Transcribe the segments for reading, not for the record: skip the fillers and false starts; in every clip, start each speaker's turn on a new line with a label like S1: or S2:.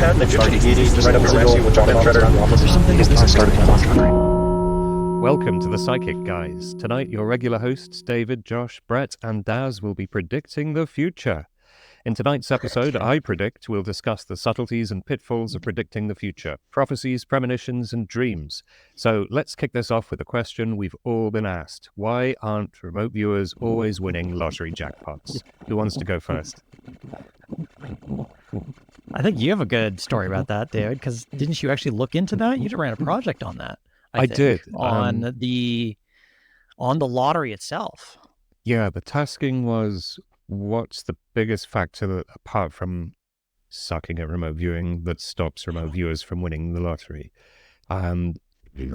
S1: ahead, then start eating, right up the residual, we'll jump in, Shredder.
S2: There's something that this is starting to launch.
S3: Welcome to the Psychic Guys. Tonight, your regular hosts, David, Josh, Brett, and Daz will be predicting the future. In tonight's episode, I predict we'll discuss the subtleties and pitfalls of predicting the future, prophecies, premonitions, and dreams. So let's kick this off with a question we've all been asked. Why aren't remote viewers always winning lottery jackpots? Who wants to go first?
S2: I think you have a good story about that, David, because didn't you actually look into that? You ran a project on that.
S3: I did.
S2: On the lottery itself.
S3: Yeah, the tasking was, what's the biggest factor that, apart from sucking at remote viewing, that stops remote viewers from winning the lottery? And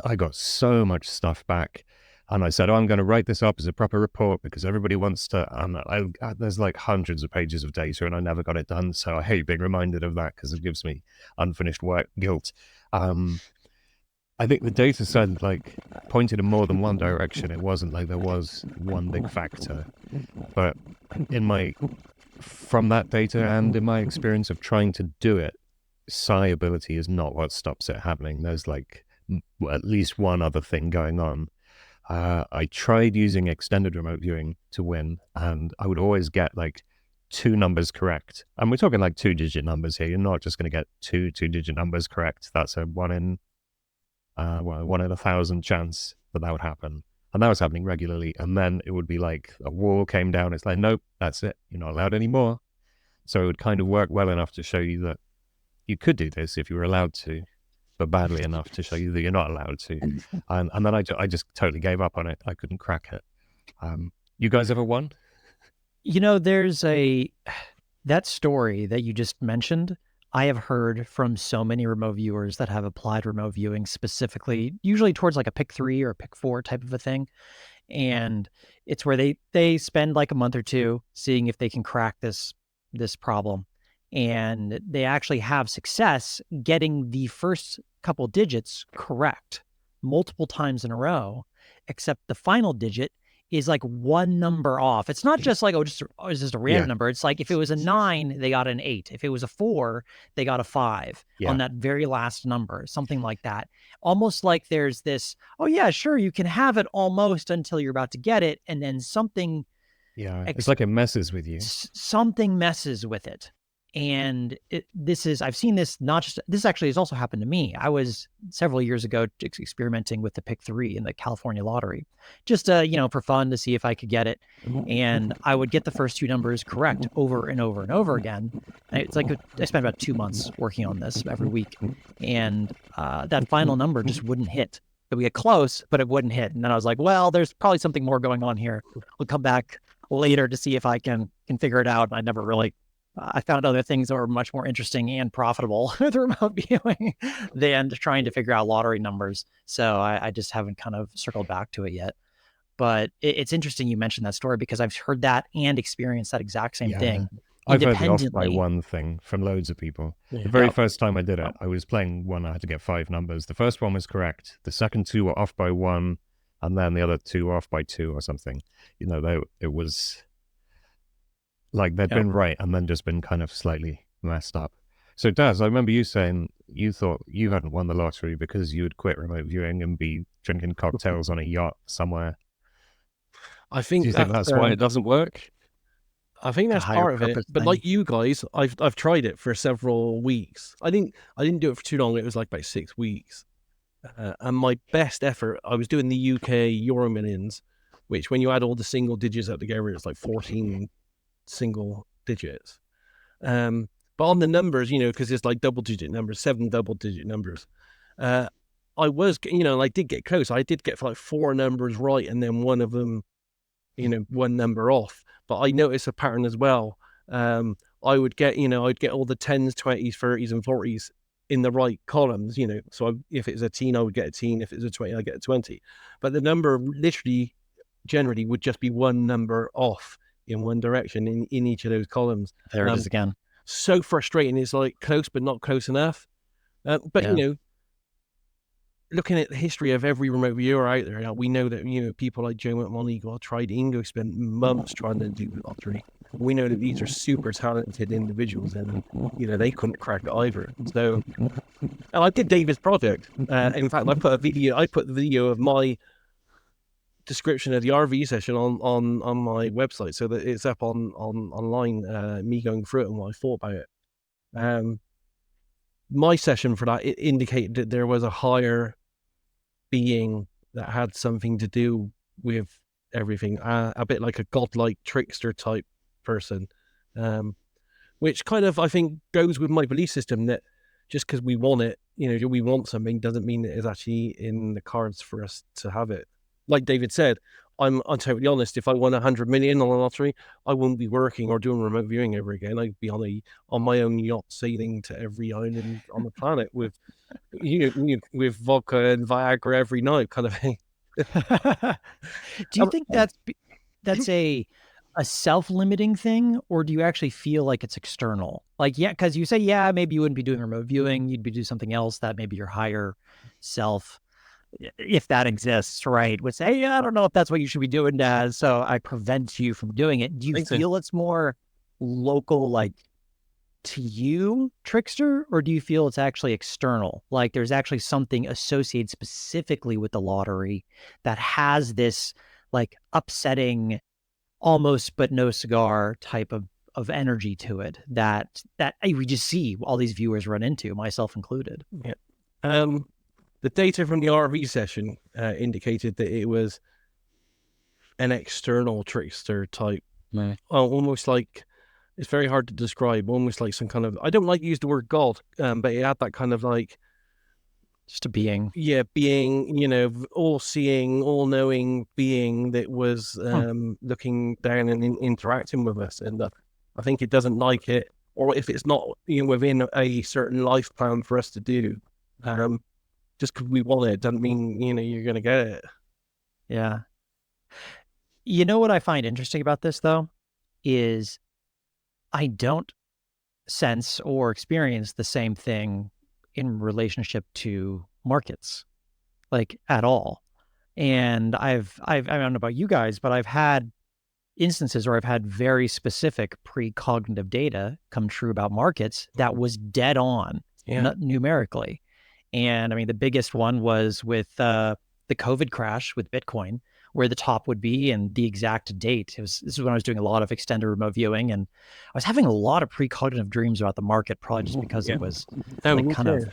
S3: I got so much stuff back, and I said, I'm going to write this up as a proper report because everybody wants to, and there's like hundreds of pages of data and I never got it done. So I hate being reminded of that because it gives me unfinished work guilt. I think the data said, pointed in more than one direction. It wasn't like there was one big factor. But from that data and in my experience of trying to do it, psi ability is not what stops it happening. There's at least one other thing going on. I tried using extended remote viewing to win, and I would always get two numbers correct. And we're talking 2-digit numbers here. You're not just going to get two-digit numbers correct. That's a one in 1,000 chance that would happen. And that was happening regularly. And then it would be like a wall came down. It's like, nope, that's it. You're not allowed anymore. So it would kind of work well enough to show you that you could do this if you were allowed to, but badly enough to show you that you're not allowed to. And then I just totally gave up on it. I couldn't crack it. You guys ever won?
S2: There's that story that you just mentioned. I have heard from so many remote viewers that have applied remote viewing specifically, usually towards a pick 3 or a pick 4 type of a thing. And it's where they spend a month or two seeing if they can crack this problem. And they actually have success getting the first couple digits correct multiple times in a row, except the final digit is one number off. It's not just it's just a random number. It's if it was a 9, they got an 8. If it was a 4, they got a 5 on that very last number, something like that. Almost like there's this, oh yeah, sure, you can have it almost until you're about to get it. And then something.
S3: Yeah, it's like it messes with you.
S2: Something messes with it. And I've seen this, this actually has also happened to me. I was several years ago experimenting with the pick 3 in the California lottery, just, for fun to see if I could get it. And I would get the first 2 numbers correct over and over and over again. And it's I spent about 2 months working on this every week. And that final number just wouldn't hit. But we get close, but it wouldn't hit. And then I was like, well, there's probably something more going on here. We'll come back later to see if I can figure it out. And I never really... I found other things that were much more interesting and profitable with remote viewing than trying to figure out lottery numbers. So I just haven't kind of circled back to it yet. But it's interesting you mentioned that story because I've heard that and experienced that exact same thing.
S3: I've heard the off by one thing from loads of people. The very first time I did it, I was playing one, I had to get 5 numbers. The first one was correct. The second 2 were off by 1, and then the other 2 were off by 2 or something. It was... they'd been right and then just been kind of slightly messed up. So Daz, I remember you saying you thought you hadn't won the lottery because you would quit remote viewing and be drinking cocktails on a yacht somewhere.
S4: I think
S3: Do you think that's why it doesn't work?
S4: I think that's part of it. But like you guys, I've tried it for several weeks. I didn't do it for too long. It was about 6 weeks. And my best effort, I was doing the UK Euro Millions, which when you add all the single digits up together, it's 14 single digits. But on the numbers, because it's double digit numbers, 7 double digit numbers, I was, I did get close. I did get 4 numbers right and then one of them, one number off. But I noticed a pattern as well. I would get, I'd get all the 10s, 20s, 30s and 40s in the right columns, so if it was a teen, I would get a teen. If it was a 20, I'd get a 20. But the number generally would just be one number off in one direction in each of those columns.
S2: There it is again.
S4: So frustrating. It's close, but not close enough. Looking at the history of every remote viewer out there, we know that, people like Joe McMoneagle tried. Ingo spent months trying to do the lottery. We know that these are super talented individuals, and they couldn't crack it either. So, and I did David's project. In fact, I put the video of my description of the RV session on my website, so that it's up online. Me going through it and what I thought about it. My session for that, it indicated that there was a higher being that had something to do with everything, a bit like a godlike trickster type person, which kind of, I think, goes with my belief system that just because we want it, we want something, doesn't mean it is actually in the cards for us to have it. Like David said, I'm totally honest. If I won 100 million on the lottery, I wouldn't be working or doing remote viewing ever again. I'd be on my own yacht sailing to every island on the planet with with vodka and Viagra every night, kind of thing.
S2: Do you think that's a self-limiting thing, or do you actually feel like it's external? Like, yeah, because you say, yeah, maybe you wouldn't be doing remote viewing, you'd be doing something else that maybe your higher self, if that exists, right, would say, yeah, I don't know if that's what you should be doing, so I prevent you from doing it. Do you feel it's more local, like, to you, trickster, or do you feel it's actually external? Like there's actually something associated specifically with the lottery that has this like upsetting, almost but no cigar type of energy to it that we just see all these viewers run into, myself included.
S4: Yeah. The data from the RV session indicated that it was an external trickster type, almost like, it's very hard to describe, almost like some kind of, I don't like to use the word God, but it had that kind of like,
S2: just a being.
S4: Yeah, being, all-seeing, all-knowing being that was looking down and interacting with us. And I think it doesn't like it, or if it's not within a certain life plan for us to do, just because we want it doesn't mean, you're going to get it.
S2: Yeah. You know what I find interesting about this, though, is I don't sense or experience the same thing in relationship to markets, like at all. And I don't know about you guys, but I've had instances where I've had very specific precognitive data come true about markets that was dead on numerically. And I mean, the biggest one was with the COVID crash with Bitcoin, where the top would be and the exact date. This is when I was doing a lot of extended remote viewing, and I was having a lot of precognitive dreams about the market, probably just because it was kind of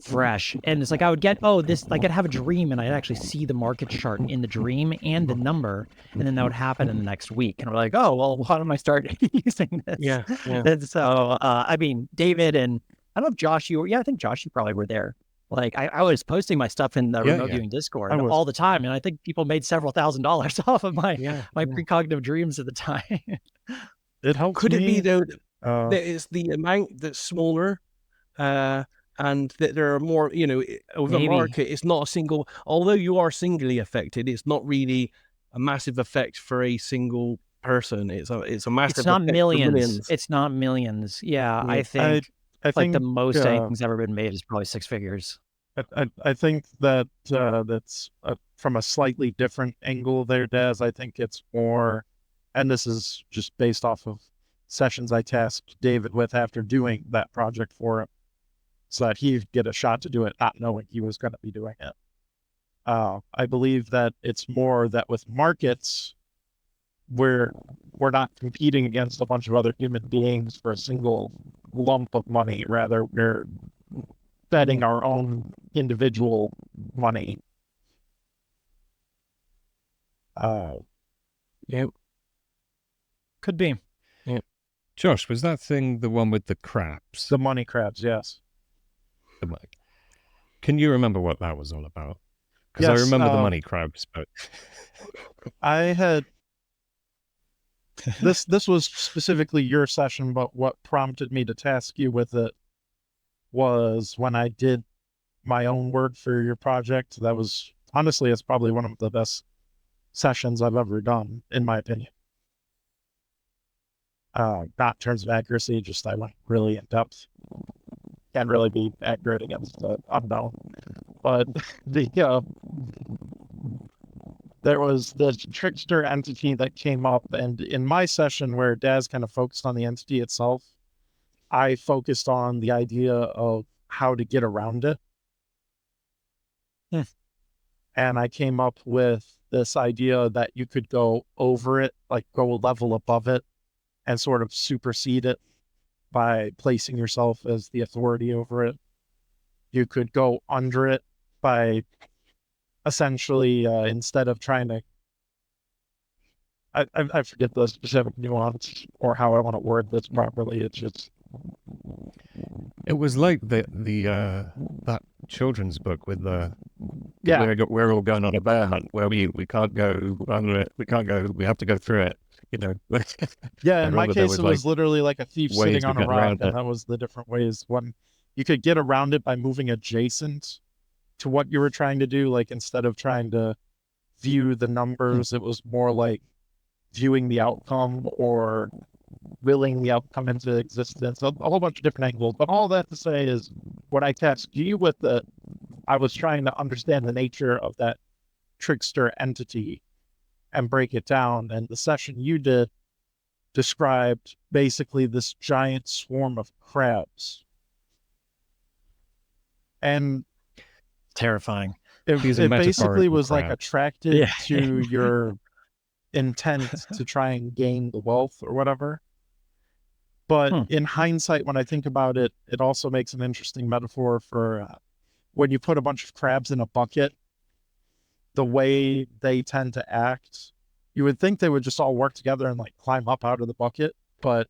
S2: fresh. And it's like I would get, I'd have a dream and I'd actually see the market chart in the dream and the number, and then that would happen in the next week. And I'm like, oh, well, why don't I start using this?
S4: Yeah.
S2: And so, I mean, David and I don't know if Josh, I think Josh, you probably were there. Like I was posting my stuff in the remote viewing Discord all the time, and I think people made several $1,000s off of my precognitive dreams at the time.
S3: It helps.
S4: Could it be though that it's the amount that's smaller, and that there are more? With a market, it's not a single. Although you are singly affected, it's not really a massive effect for a single person. It's a massive.
S2: It's not millions. It's not millions. Yeah, I think. I think the most anything's ever been made is probably six figures.
S5: I think that that's from a slightly different angle there, Daz. I think it's more, and this is just based off of sessions I tasked David with after doing that project for him, so that he'd get a shot to do it not knowing he was going to be doing it. I believe that it's more that with markets, we're not competing against a bunch of other human beings for a single lump of money. Rather, we're betting our own individual money.
S2: Yeah, could be.
S3: Yeah. Josh, was that thing the one with the crabs?
S5: The money crabs, yes.
S3: Can you remember what that was all about? Because I remember the money crabs, but
S5: I had. This was specifically your session, but what prompted me to task you with it was when I did my own work for your project. That was, honestly, it's probably one of the best sessions I've ever done, in my opinion. Not in terms of accuracy, just I went really in depth. Can't really be accurate against the unknown. But there was the trickster entity that came up, and in my session where Daz kind of focused on the entity itself, I focused on the idea of how to get around it. And I came up with this idea that you could go over it, like go a level above it and sort of supersede it by placing yourself as the authority over it. You could go under it by essentially, instead of trying to, I forget the specific nuance or how I want to word this properly. It's just,
S3: it was like the that children's book with the we're all going on a bear hunt where we can't go under it, we have to go through it, you know.
S5: yeah, in my case it was literally like a thief sitting on a rock, and that was the different ways. One, you could get around it by moving adjacent to what you were trying to do. Like instead of trying to view the numbers, it was more like viewing the outcome or willing the outcome into existence. A whole bunch of different angles. But all that to say is, what I tasked you with, I was trying to understand the nature of that trickster entity and break it down. And the session you did described basically this giant swarm of crabs. And
S2: terrifying.
S5: It basically was like attracted to your intent to try and gain the wealth or whatever. But in hindsight, when I think about it, it also makes an interesting metaphor for when you put a bunch of crabs in a bucket, the way they tend to act. You would think they would just all work together and like climb up out of the bucket. But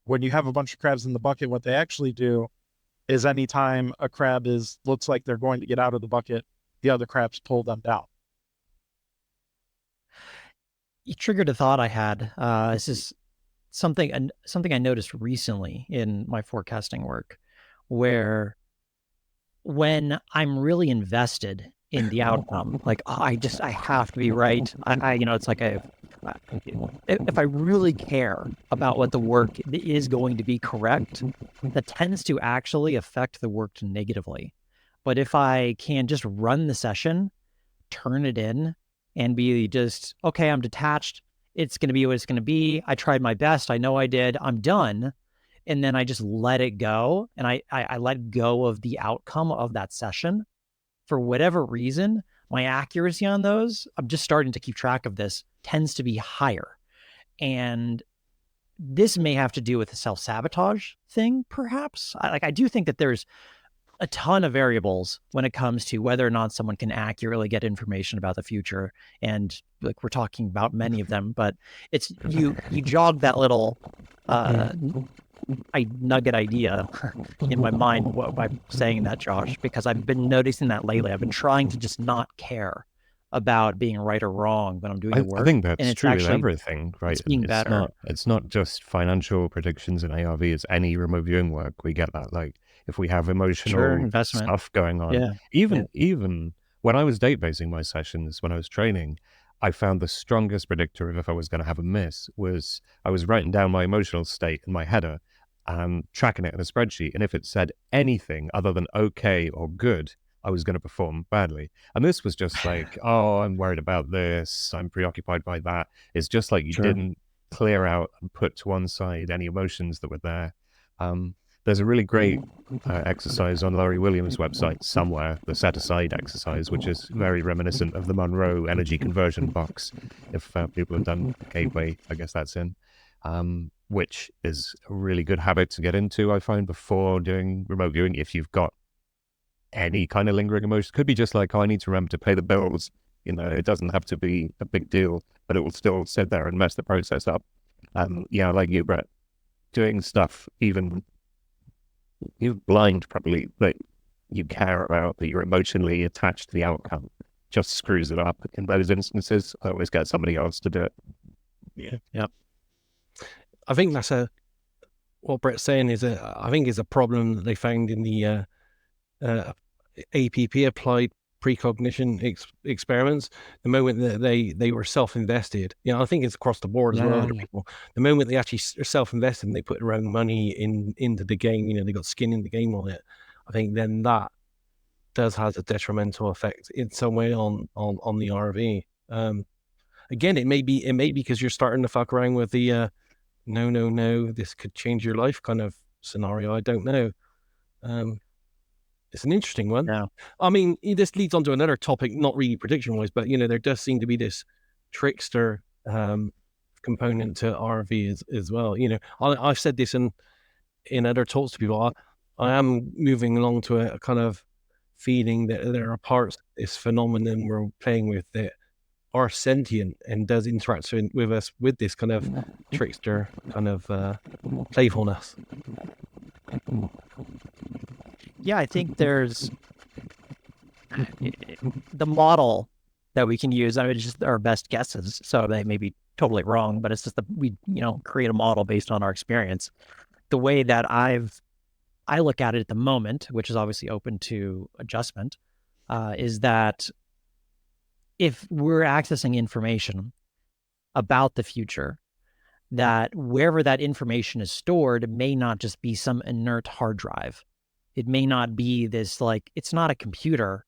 S5: when you have a bunch of crabs in the bucket, what they actually do is anytime a crab looks like they're going to get out of the bucket, the other crabs pull them down.
S2: You triggered a thought I had. This is something I noticed recently in my forecasting work, where when I'm really invested in the outcome, like I have to be right. It's like if I really care about what the work is going to be correct, that tends to actually affect the work negatively. But if I can just run the session, turn it in, and be just, okay, I'm detached. It's going to be what it's going to be. I tried my best. I know I did. I'm done. And then I just let it go. And I let go of the outcome of that session. For whatever reason, my accuracy on those, I'm just starting to keep track of this, tends to be higher. And this may have to do with the self-sabotage thing, perhaps. I do think that there's a ton of variables when it comes to whether or not someone can accurately get information about the future. And like we're talking about many of them, but it's you jog that little nugget idea in my mind by saying that, Josh, because I've been noticing that lately. I've been trying to just not care about being right or wrong when I'm doing the work.
S3: I think that's
S2: and it's
S3: true
S2: actually,
S3: with everything, right?
S2: It's being better.
S3: It's not just financial predictions in ARV, it's any remote viewing work. We get that, like if we have emotional stuff going on. Even when I was date basing my sessions, when I was training, I found the strongest predictor of if I was going to have a miss was I was writing down my emotional state in my header and tracking it in a spreadsheet. And if it said anything other than okay or good, I was going to perform badly. And this was just like, oh, I'm worried about this, I'm preoccupied by that. It's just like you didn't clear out and put to one side any emotions that were there. There's a really great exercise on Laurie Williams' website somewhere, the set aside exercise, which is very reminiscent of the Monroe energy conversion box. If people have done Gateway, I guess that's in, which is a really good habit to get into, I find, before doing remote viewing. If you've got any kind of lingering emotion, could be just like, oh, I need to remember to pay the bills. You know, it doesn't have to be a big deal, but it will still sit there and mess the process up. Yeah, like you, Brett, doing stuff even you're blind probably that you care about, that you're emotionally attached to the outcome, just screws it up. In those instances, I always get somebody else to do it.
S4: Yeah. I think that's what Brett's saying is I think is a problem that they found in the APP applied precognition experiments. The moment that they were self-invested, I think it's across the board as well. People, the moment they actually are self-invested and they put their own money into the game, they got skin in the game on it. I think then that does have a detrimental effect in some way on the RV. Again, it may be because you're starting to fuck around with the no, this could change your life kind of scenario. I don't know. It's an interesting one.
S2: Yeah.
S4: I mean, this leads on to another topic, not really prediction wise, but there does seem to be this trickster component to RV as well. I've said this in other talks to people. I am moving along to a kind of feeling that there are parts of this phenomenon we're playing with that are sentient and does interact with us with this kind of trickster kind of playfulness.
S2: Yeah, I think there's the model that we can use. I mean, it's just our best guesses, so they may be totally wrong, but it's just that we create a model based on our experience. The way that I look at it at the moment, which is obviously open to adjustment, is that if we're accessing information about the future, that wherever that information is stored may not just be some inert hard drive. It may not be this, like, it's not a computer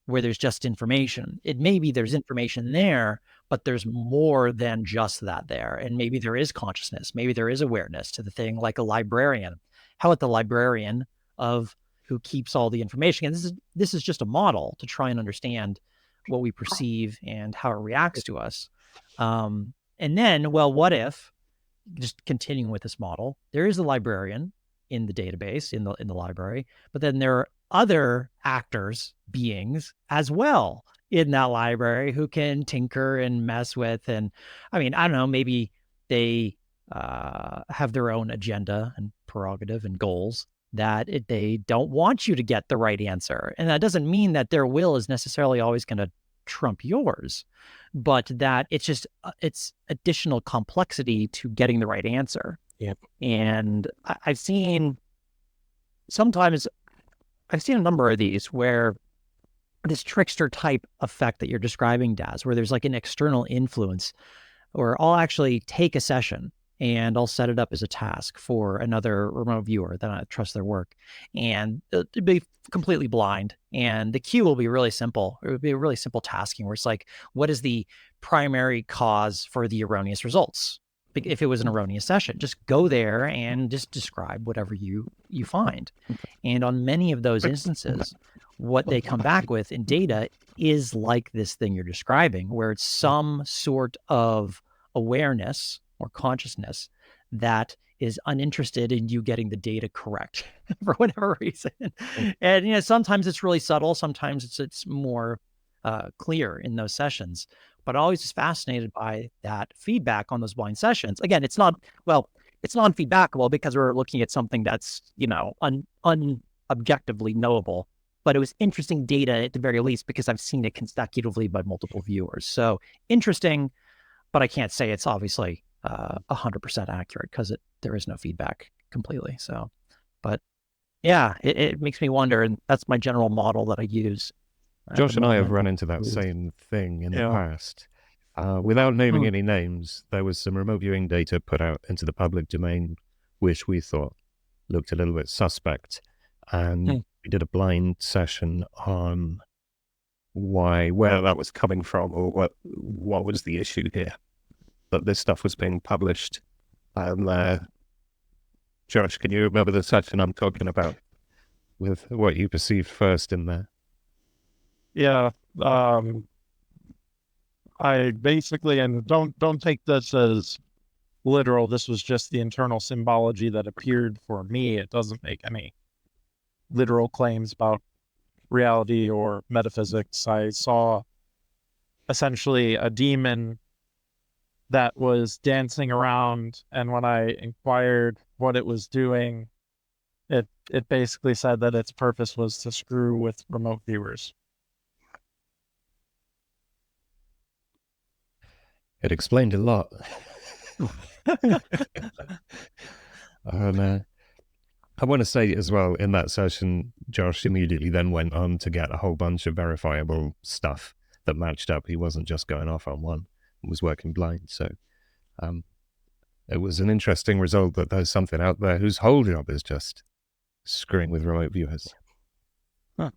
S2: where there's just information. It may be there's information there, but there's more than just that there. And maybe there is consciousness. Maybe there is awareness to the thing, like a librarian. How about the librarian of who keeps all the information? And this is just a model to try and understand what we perceive and how it reacts to us. And then, well, what if, just continuing with this model, there is a librarian in the database, in the library, but then there are other actors, beings as well in that library who can tinker and mess with. And I mean, I don't know, maybe they have their own agenda and prerogative and goals that they don't want you to get the right answer. And that doesn't mean that their will is necessarily always going to trump yours, but that it's additional complexity to getting the right answer.
S4: Yep.
S2: And I've seen a number of these where this trickster type effect that you're describing, Daz, where there's like an external influence, or I'll actually take a session and I'll set it up as a task for another remote viewer that I trust their work, and it'll be completely blind. And the cue will be really simple. It would be a really simple tasking where it's like, what is the primary cause for the erroneous results? If it was an erroneous session, just go there and just describe whatever you find. And on many of those instances, what they come back with in data is like this thing you're describing, where it's some sort of awareness or consciousness that is uninterested in you getting the data correct for whatever reason. And sometimes it's really subtle, sometimes it's more clear in those sessions. But always just fascinated by that feedback on those blind sessions. Again, it's non-feedbackable because we're looking at something that's unobjectively knowable. But it was interesting data at the very least because I've seen it consecutively by multiple viewers. So interesting, but I can't say it's obviously 100% accurate because there is no feedback completely. So, but yeah, it makes me wonder, and that's my general model that I use.
S3: Josh and I have run into that same thing in the past. Without naming any names, there was some remote viewing data put out into the public domain, which we thought looked a little bit suspect. And we did a blind session on where that was coming from, or what was the issue here. But this stuff was being published. Josh, can you remember the session I'm talking about with what you perceived first in there?
S5: Yeah, I basically, and don't take this as literal. This was just the internal symbology that appeared for me. It doesn't make any literal claims about reality or metaphysics. I saw essentially a demon that was dancing around, and when I inquired what it was doing, it basically said that its purpose was to screw with remote viewers.
S3: It explained a lot. I want to say as well, in that session, Josh immediately then went on to get a whole bunch of verifiable stuff that matched up. He wasn't just going off on one, he was working blind. So it was an interesting result that there's something out there whose whole job is just screwing with remote viewers.
S4: Huh.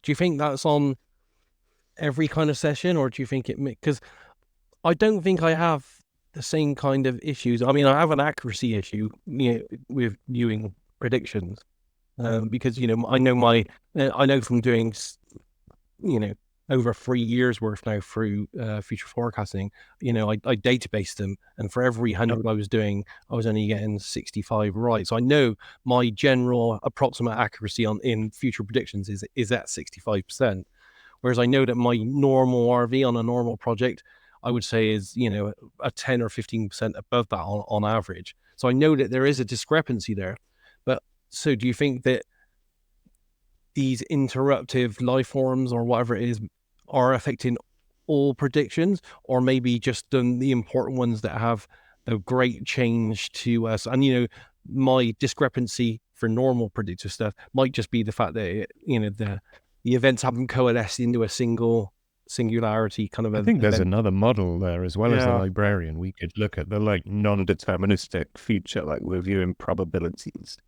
S4: Do you think that's on every kind of session, or do you think because I don't think I have the same kind of issues. I mean, I have an accuracy issue, with viewing predictions, because I know from doing, over 3 years worth now through future forecasting. I database them, and for every 100 I was doing, I was only getting 65 right. So I know my general approximate accuracy in future predictions is at 65%. Whereas I know that my normal RV on a normal project, I would say is, a 10 or 15% above that on average. So I know that there is a discrepancy there. But so do you think that these interruptive life forms or whatever it is are affecting all predictions, or maybe just the important ones that have a great change to us? And, my discrepancy for normal predictive stuff might just be the fact that, the events haven't coalesced into a singularity kind of
S3: I think there's
S4: event.
S3: another model there as well as the
S5: Yeah.
S3: librarian. We could look at the non-deterministic future, like we're viewing probabilities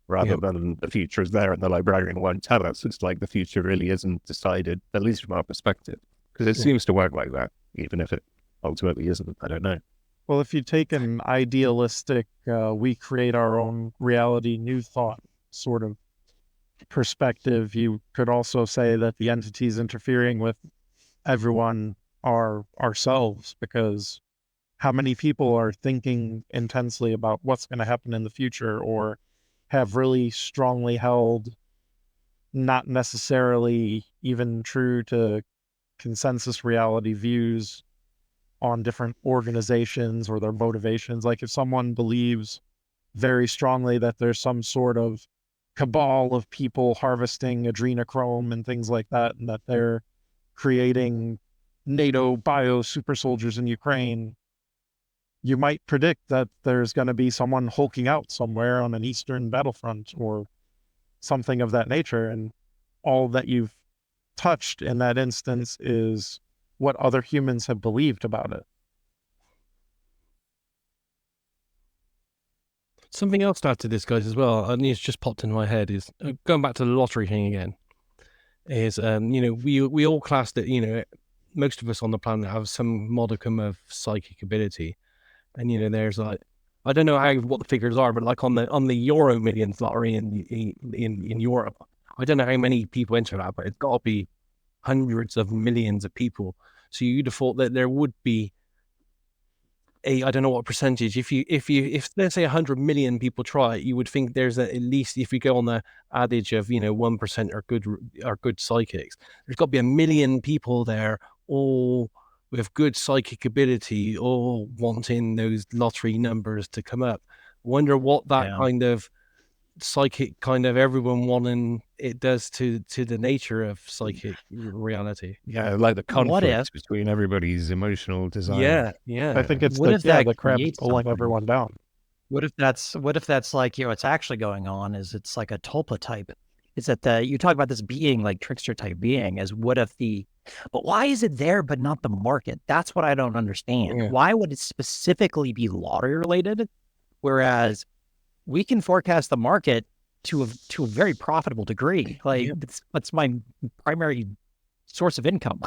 S3: rather than the future is there and the librarian won't tell us. It's like the future really isn't decided, at least from our perspective, because it seems to work like that, even if it ultimately isn't. I don't know.
S5: Well, if you take an idealistic, we create our own reality, new thought sort of perspective, you could also say that the entities interfering with everyone are ourselves, because how many people are thinking intensely about what's going to happen in the future, or have really strongly held, not necessarily even true to consensus reality views on different organizations or their motivations. Like if someone believes very strongly that there's some sort of cabal of people harvesting adrenochrome and things like that, and that they're creating NATO bio super soldiers in Ukraine, you might predict that there's going to be someone hulking out somewhere on an Eastern battlefront or something of that nature. And all that you've touched in that instance is what other humans have believed about it.
S4: Something else to add to this, guys, as well, and it's just popped into my head, is going back to the lottery thing again, is, we all class that, most of us on the planet have some modicum of psychic ability. And, there's like, I don't know what the figures are, but like on the Euro Millions lottery in Europe, I don't know how many people enter that, but it's got to be hundreds of millions of people. So you'd have thought that there would be I don't know what percentage. If let's say 100 million people try it, you would think there's at least, if you go on the adage of 1% are good psychics, there's got to be 1 million people there, all with good psychic ability, all wanting those lottery numbers to come up. Wonder what that kind of psychic, kind of everyone wanting it does to the nature of psychic reality.
S3: Yeah, like the conflict between everybody's emotional desire.
S4: Yeah.
S5: I think it's the crab pulling everyone down.
S2: What if that's like, what's actually going on is it's like a tulpa type. Is that you talk about this being like trickster type being, as what if but why is it there but not the market? That's what I don't understand. Yeah. Why would it specifically be lottery related, whereas we can forecast the market to a very profitable degree? Like that's my primary source of income.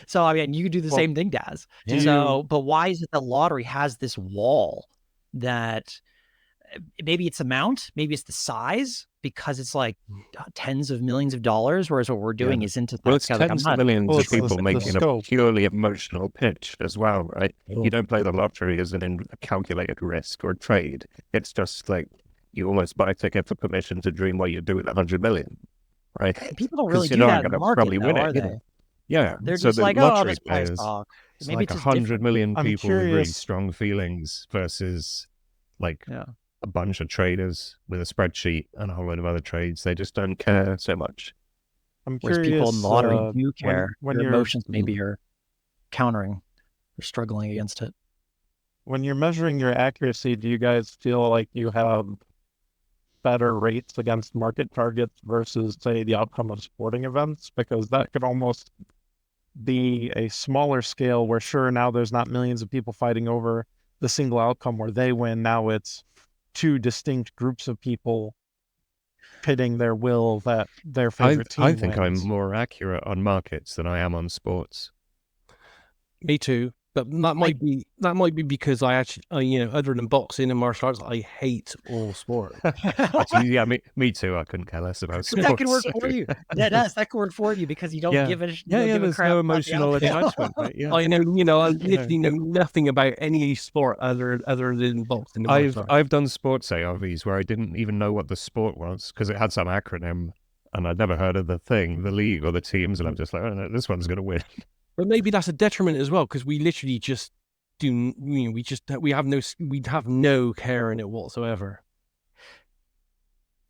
S2: So I mean, you do the same thing, Daz. But why is it the lottery has this wall that maybe it's amount, maybe it's the size, because it's like tens of millions of dollars, whereas what we're doing isn't.
S3: Well, it's tens of millions of people making a purely emotional pitch as well, right? You don't play the lottery as a calculated risk or trade. It's just like you almost buy a ticket for permission to dream what you do with 100 million, right?
S2: People don't really do that in the market,
S3: probably win
S2: are
S3: it,
S2: they?
S3: Yeah,
S2: they're
S3: so
S2: just like,
S3: lottery
S2: this price
S3: players,
S2: talk.
S3: it's
S2: Maybe
S3: like
S2: it's
S3: 100 million people with really
S5: curious.
S3: strong feelings versus like a bunch of traders with a spreadsheet and a whole load of other trades. They just don't care so much.
S5: I'm
S2: Whereas
S5: curious,
S2: people in the lottery do care.
S5: when
S2: your
S5: your
S2: emotions maybe are countering or struggling against it.
S5: When you're measuring your accuracy, do you guys feel like you have better rates against market targets versus, say, the outcome of sporting events? Because that could almost be a smaller scale where, sure, now there's not millions of people fighting over the single outcome where they win. Now it's two distinct groups of people pitting their will that their favorite team
S3: I think
S5: wins.
S3: I'm more accurate on markets than I am on sports.
S4: Me too. But that might be because I actually, you know, other than boxing and martial arts, I hate all sport.
S3: Actually, yeah, me too. I couldn't care less about sports.
S2: That can work for you. That can work for you because you don't give a give a
S3: there's
S2: crap
S3: no
S2: about the
S3: emotional
S2: outcome.
S3: attachment. Right? Yeah,
S4: I know, you know, I literally know nothing about any sport other than boxing and martial arts.
S3: I've done sports ARVs where I didn't even know what the sport was because it had some acronym and I'd never heard of the thing, the league or the teams, and I'm just like, oh no, this one's going to win.
S4: But maybe that's a detriment as well because we literally just do. You know, we have no care in it whatsoever.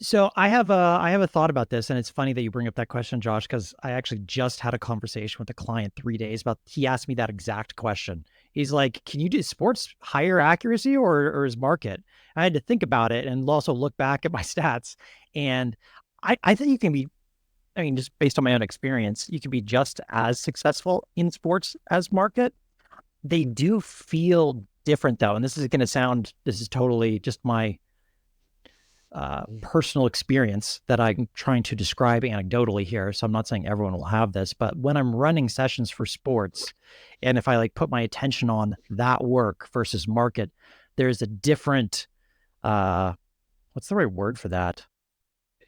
S2: So I have a thought about this, and it's funny that you bring up that question, Josh, because I actually just had a conversation with a client 3 days about. He asked me that exact question. He's like, "Can you do sports higher accuracy or is market?" I had to think about it and also look back at my stats, and I think you can be. I mean, just based on my own experience, you can be just as successful in sports as market. They do feel different though, and this is totally just my personal experience that I'm trying to describe anecdotally here. So I'm not saying everyone will have this, but when I'm running sessions for sports, and if I like put my attention on that work versus market, there's a different, what's the right word for that?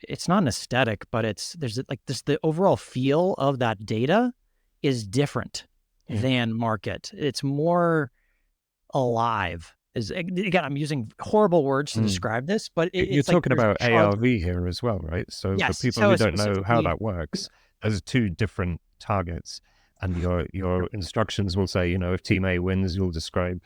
S2: It's not an aesthetic, but there's the overall feel of that data is different than market. It's more alive. Again, I'm using horrible words to describe this, but
S3: you're talking about ARV here as well, right? So
S2: yes,
S3: for people who don't know how that works, there's two different targets, and your instructions will say, you know, if team A wins, you'll describe,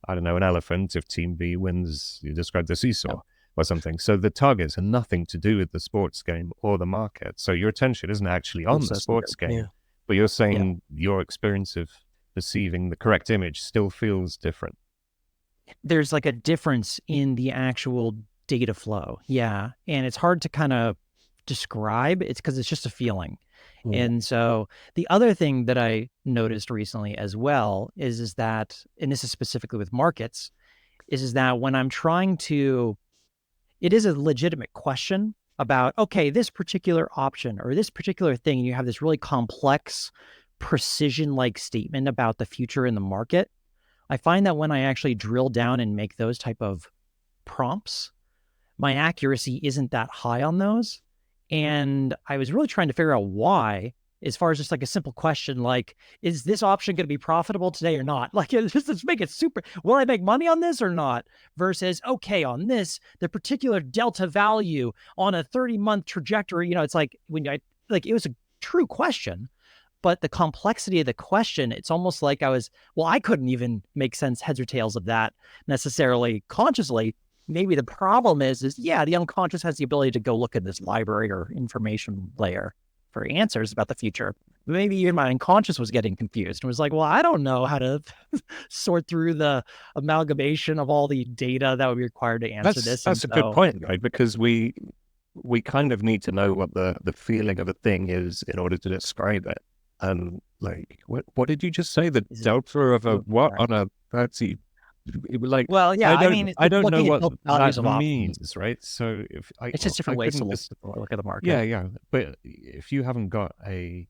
S3: I don't know, an elephant. If team B wins, you describe the seesaw. Or something. So the targets are nothing to do with the sports game or the market. So your attention isn't actually on the sports game, but you're saying your experience of perceiving the correct image still feels different.
S2: There's like a difference in the actual data flow. Yeah. And it's hard to kind of describe. It's because it's just a feeling. And so the other thing that I noticed recently as well is that, and this is specifically with markets, is that when I'm trying to, it is a legitimate question about, okay, this particular option or this particular thing, you have this really complex precision-like statement about the future in the market. I find that when I actually drill down and make those type of prompts, my accuracy isn't that high on those. And I was really trying to figure out why, as far as just like a simple question, like, is this option going to be profitable today or not? Like, just make it super, will I make money on this or not? Versus, okay, on this, the particular delta value on a 30-month trajectory, you know, it's like it was a true question, but the complexity of the question, it's almost like I couldn't even make sense heads or tails of that necessarily consciously. Maybe the problem is the unconscious has the ability to go look at this library or information layer for answers about the future. Maybe even my unconscious was getting confused and was like, well, I don't know how to sort through the amalgamation of all the data that would be required to answer this.
S3: That's a good point, right? Because we kind of need to know what the feeling of a thing is in order to describe it. And like, what did you just say? The delta of a what on a 30? Like,
S2: well, yeah,
S3: I don't know what that means, right? So
S2: it's just different ways to look at the market.
S3: Yeah. But if you haven't got a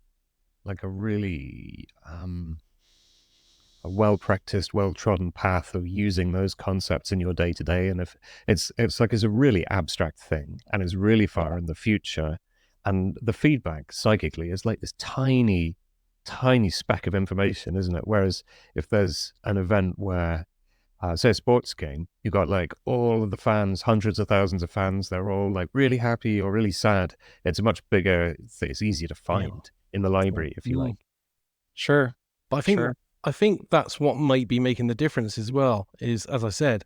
S3: really a well-practiced, well-trodden path of using those concepts in your day-to-day, and if it's a really abstract thing and is really far in the future, and the feedback psychically is like this tiny speck of information, isn't it? Whereas if there's an event where say a sports game, you got like all of the fans, hundreds of thousands of fans, they're all like really happy or really sad. It's a much bigger, it's easier to find in the library, if you like.
S2: Sure.
S4: But I think that's what might be making the difference as well, is, as I said,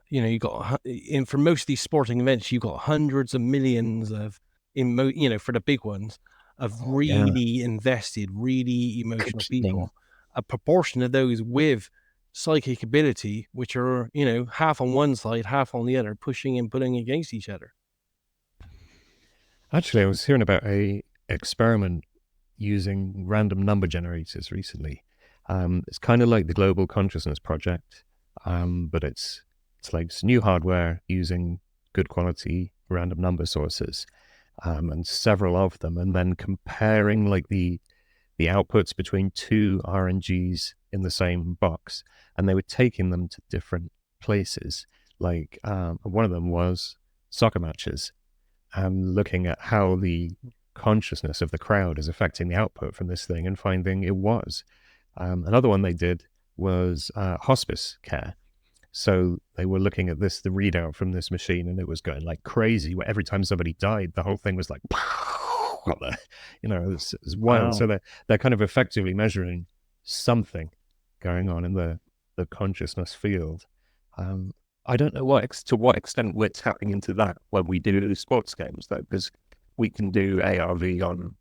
S4: you know, you got, for most of these sporting events, you've got hundreds of millions of, you know, for the big ones, of really invested, really emotional people. A proportion of those with psychic ability, which are, you know, half on one side, half on the other, pushing and pulling against each other.
S3: Actually, I was hearing about a experiment using random number generators recently. It's kind of like the Global Consciousness Project, but it's like it's new hardware using good quality random number sources, and several of them, and then comparing like the the outputs between two RNGs in the same box, and they were taking them to different places. Like one of them was soccer matches, and looking at how the consciousness of the crowd is affecting the output from this thing, and finding it was. Another one they did was hospice care. So they were looking at the readout from this machine, and it was going like crazy. Where every time somebody died, the whole thing was like, it's wild. Wow. So they're kind of effectively measuring something going on in the consciousness field. I don't know to what extent we're tapping into that when we do sports games, though, because we can do ARV on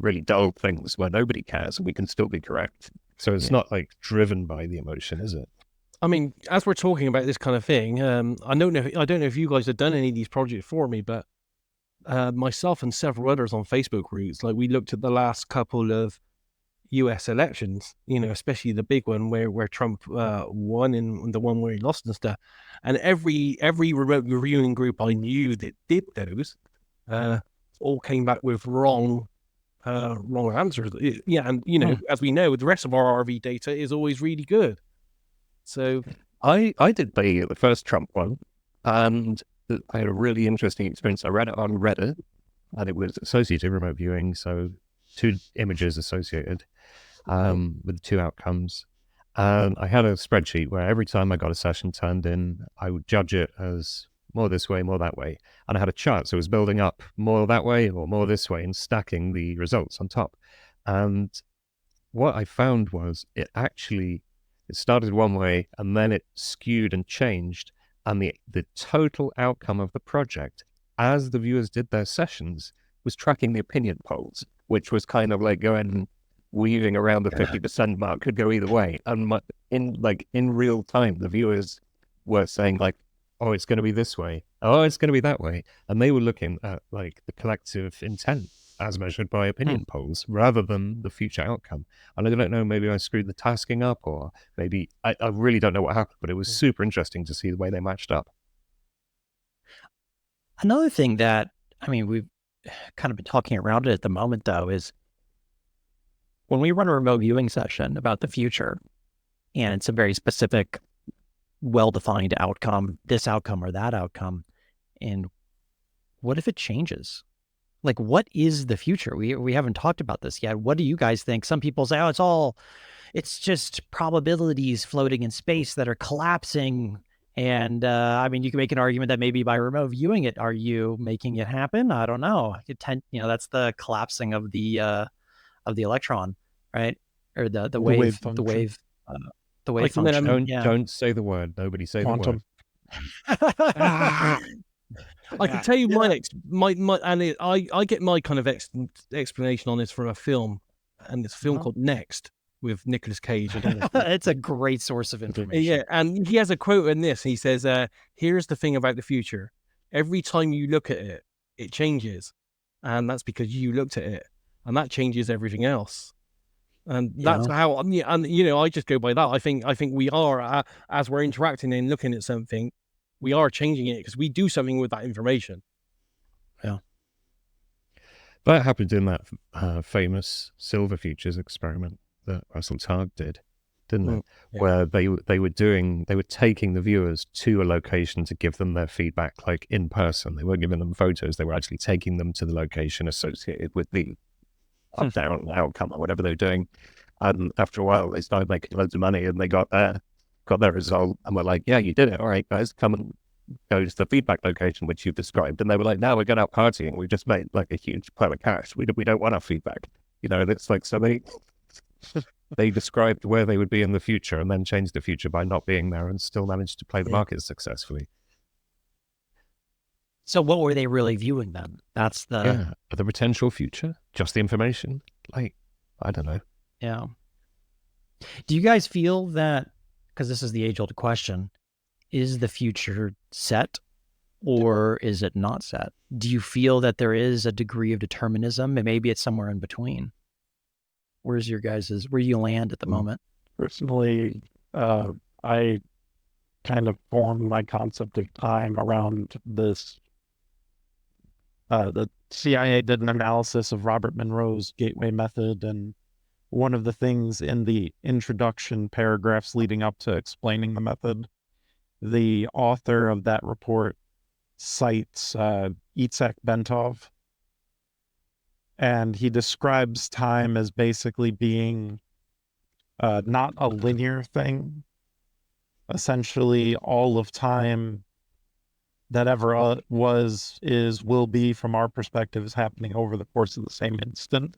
S3: really dull things where nobody cares, and we can still be correct. So it's not like driven by the emotion, is it?
S4: I mean, as we're talking about this kind of thing, I don't know if you guys have done any of these projects for me, but myself and several others on Facebook groups, like we looked at the last couple of US elections, especially the big one where Trump won and the one where he lost and stuff. And every remote reviewing group I knew that did those all came back with wrong answers. And as we know, the rest of our RV data is always really good. So
S3: I did the first Trump one, and I had a really interesting experience. I read it on Reddit, and it was associative remote viewing, so 2 images associated with the 2 outcomes. And I had a spreadsheet where every time I got a session turned in, I would judge it as more this way, more that way. And I had a chart, so it was building up more that way or more this way and stacking the results on top. And what I found was it started one way and then it skewed and changed. And the total outcome of the project, as the viewers did their sessions, was tracking the opinion polls, which was kind of like weaving around the 50% mark, could go either way. And in real time, the viewers were saying like, oh, it's going to be this way. Oh, it's going to be that way. And they were looking at like the collective intent as measured by opinion polls rather than the future outcome. And I don't know, maybe I screwed the tasking up, or maybe I really don't know what happened, but it was super interesting to see the way they matched up.
S2: Another thing that, we've kind of been talking around it at the moment, though, is when we run a remote viewing session about the future, and it's a very specific, well-defined outcome, this outcome or that outcome, and what if it changes? Like, what is the future? We haven't talked about this yet. What do you guys think? Some people say, oh, it's just probabilities floating in space that are collapsing. And you can make an argument that maybe by remote viewing it, are you making it happen? I don't know. That's the collapsing of the electron, right? Or the wave function. The wave function.
S3: Don't say the word. Nobody say Quantum.
S4: The word. I can tell you I get my kind of explanation on this from a film, and it's a film called Next with Nicolas Cage.
S2: It's a great source of information.
S4: Yeah, and he has a quote in this. He says, here's the thing about the future. Every time you look at it, it changes. And that's because you looked at it. And that changes everything else. And that's how, I just go by that. I think we are, as we're interacting and looking at something, we are changing it because we do something with that information.
S3: Yeah. That happened in that famous Silver Futures experiment that Russell Targ did, didn't it? Yeah. Where they were taking the viewers to a location to give them their feedback, like in person. They weren't giving them photos. They were actually taking them to the location associated with the up-down outcome or whatever they were doing. And after a while, they started making loads of money, and they got their result, and were like, yeah, you did it. All right, guys, come and go to the feedback location, which you've described. And they were like, now we're going out partying. We just made like a huge pile of cash. We don't want our feedback. And it's like, so they described where they would be in the future and then changed the future by not being there and still managed to play the market successfully.
S2: So what were they really viewing then? That's the
S3: potential future, just the information. Like, I don't know.
S2: Yeah. Do you guys feel that, because this is the age-old question, is the future set or is it not set? Do you feel that there is a degree of determinism, and maybe it's somewhere in between? Where do you land at the moment?
S5: Personally, I kind of formed my concept of time around this. The CIA did an analysis of Robert Monroe's gateway method, and one of the things in the introduction paragraphs leading up to explaining the method, the author of that report cites Itzhak Bentov, and he describes time as basically being not a linear thing. Essentially, all of time that ever was, is, will be, from our perspective, is happening over the course of the same instant.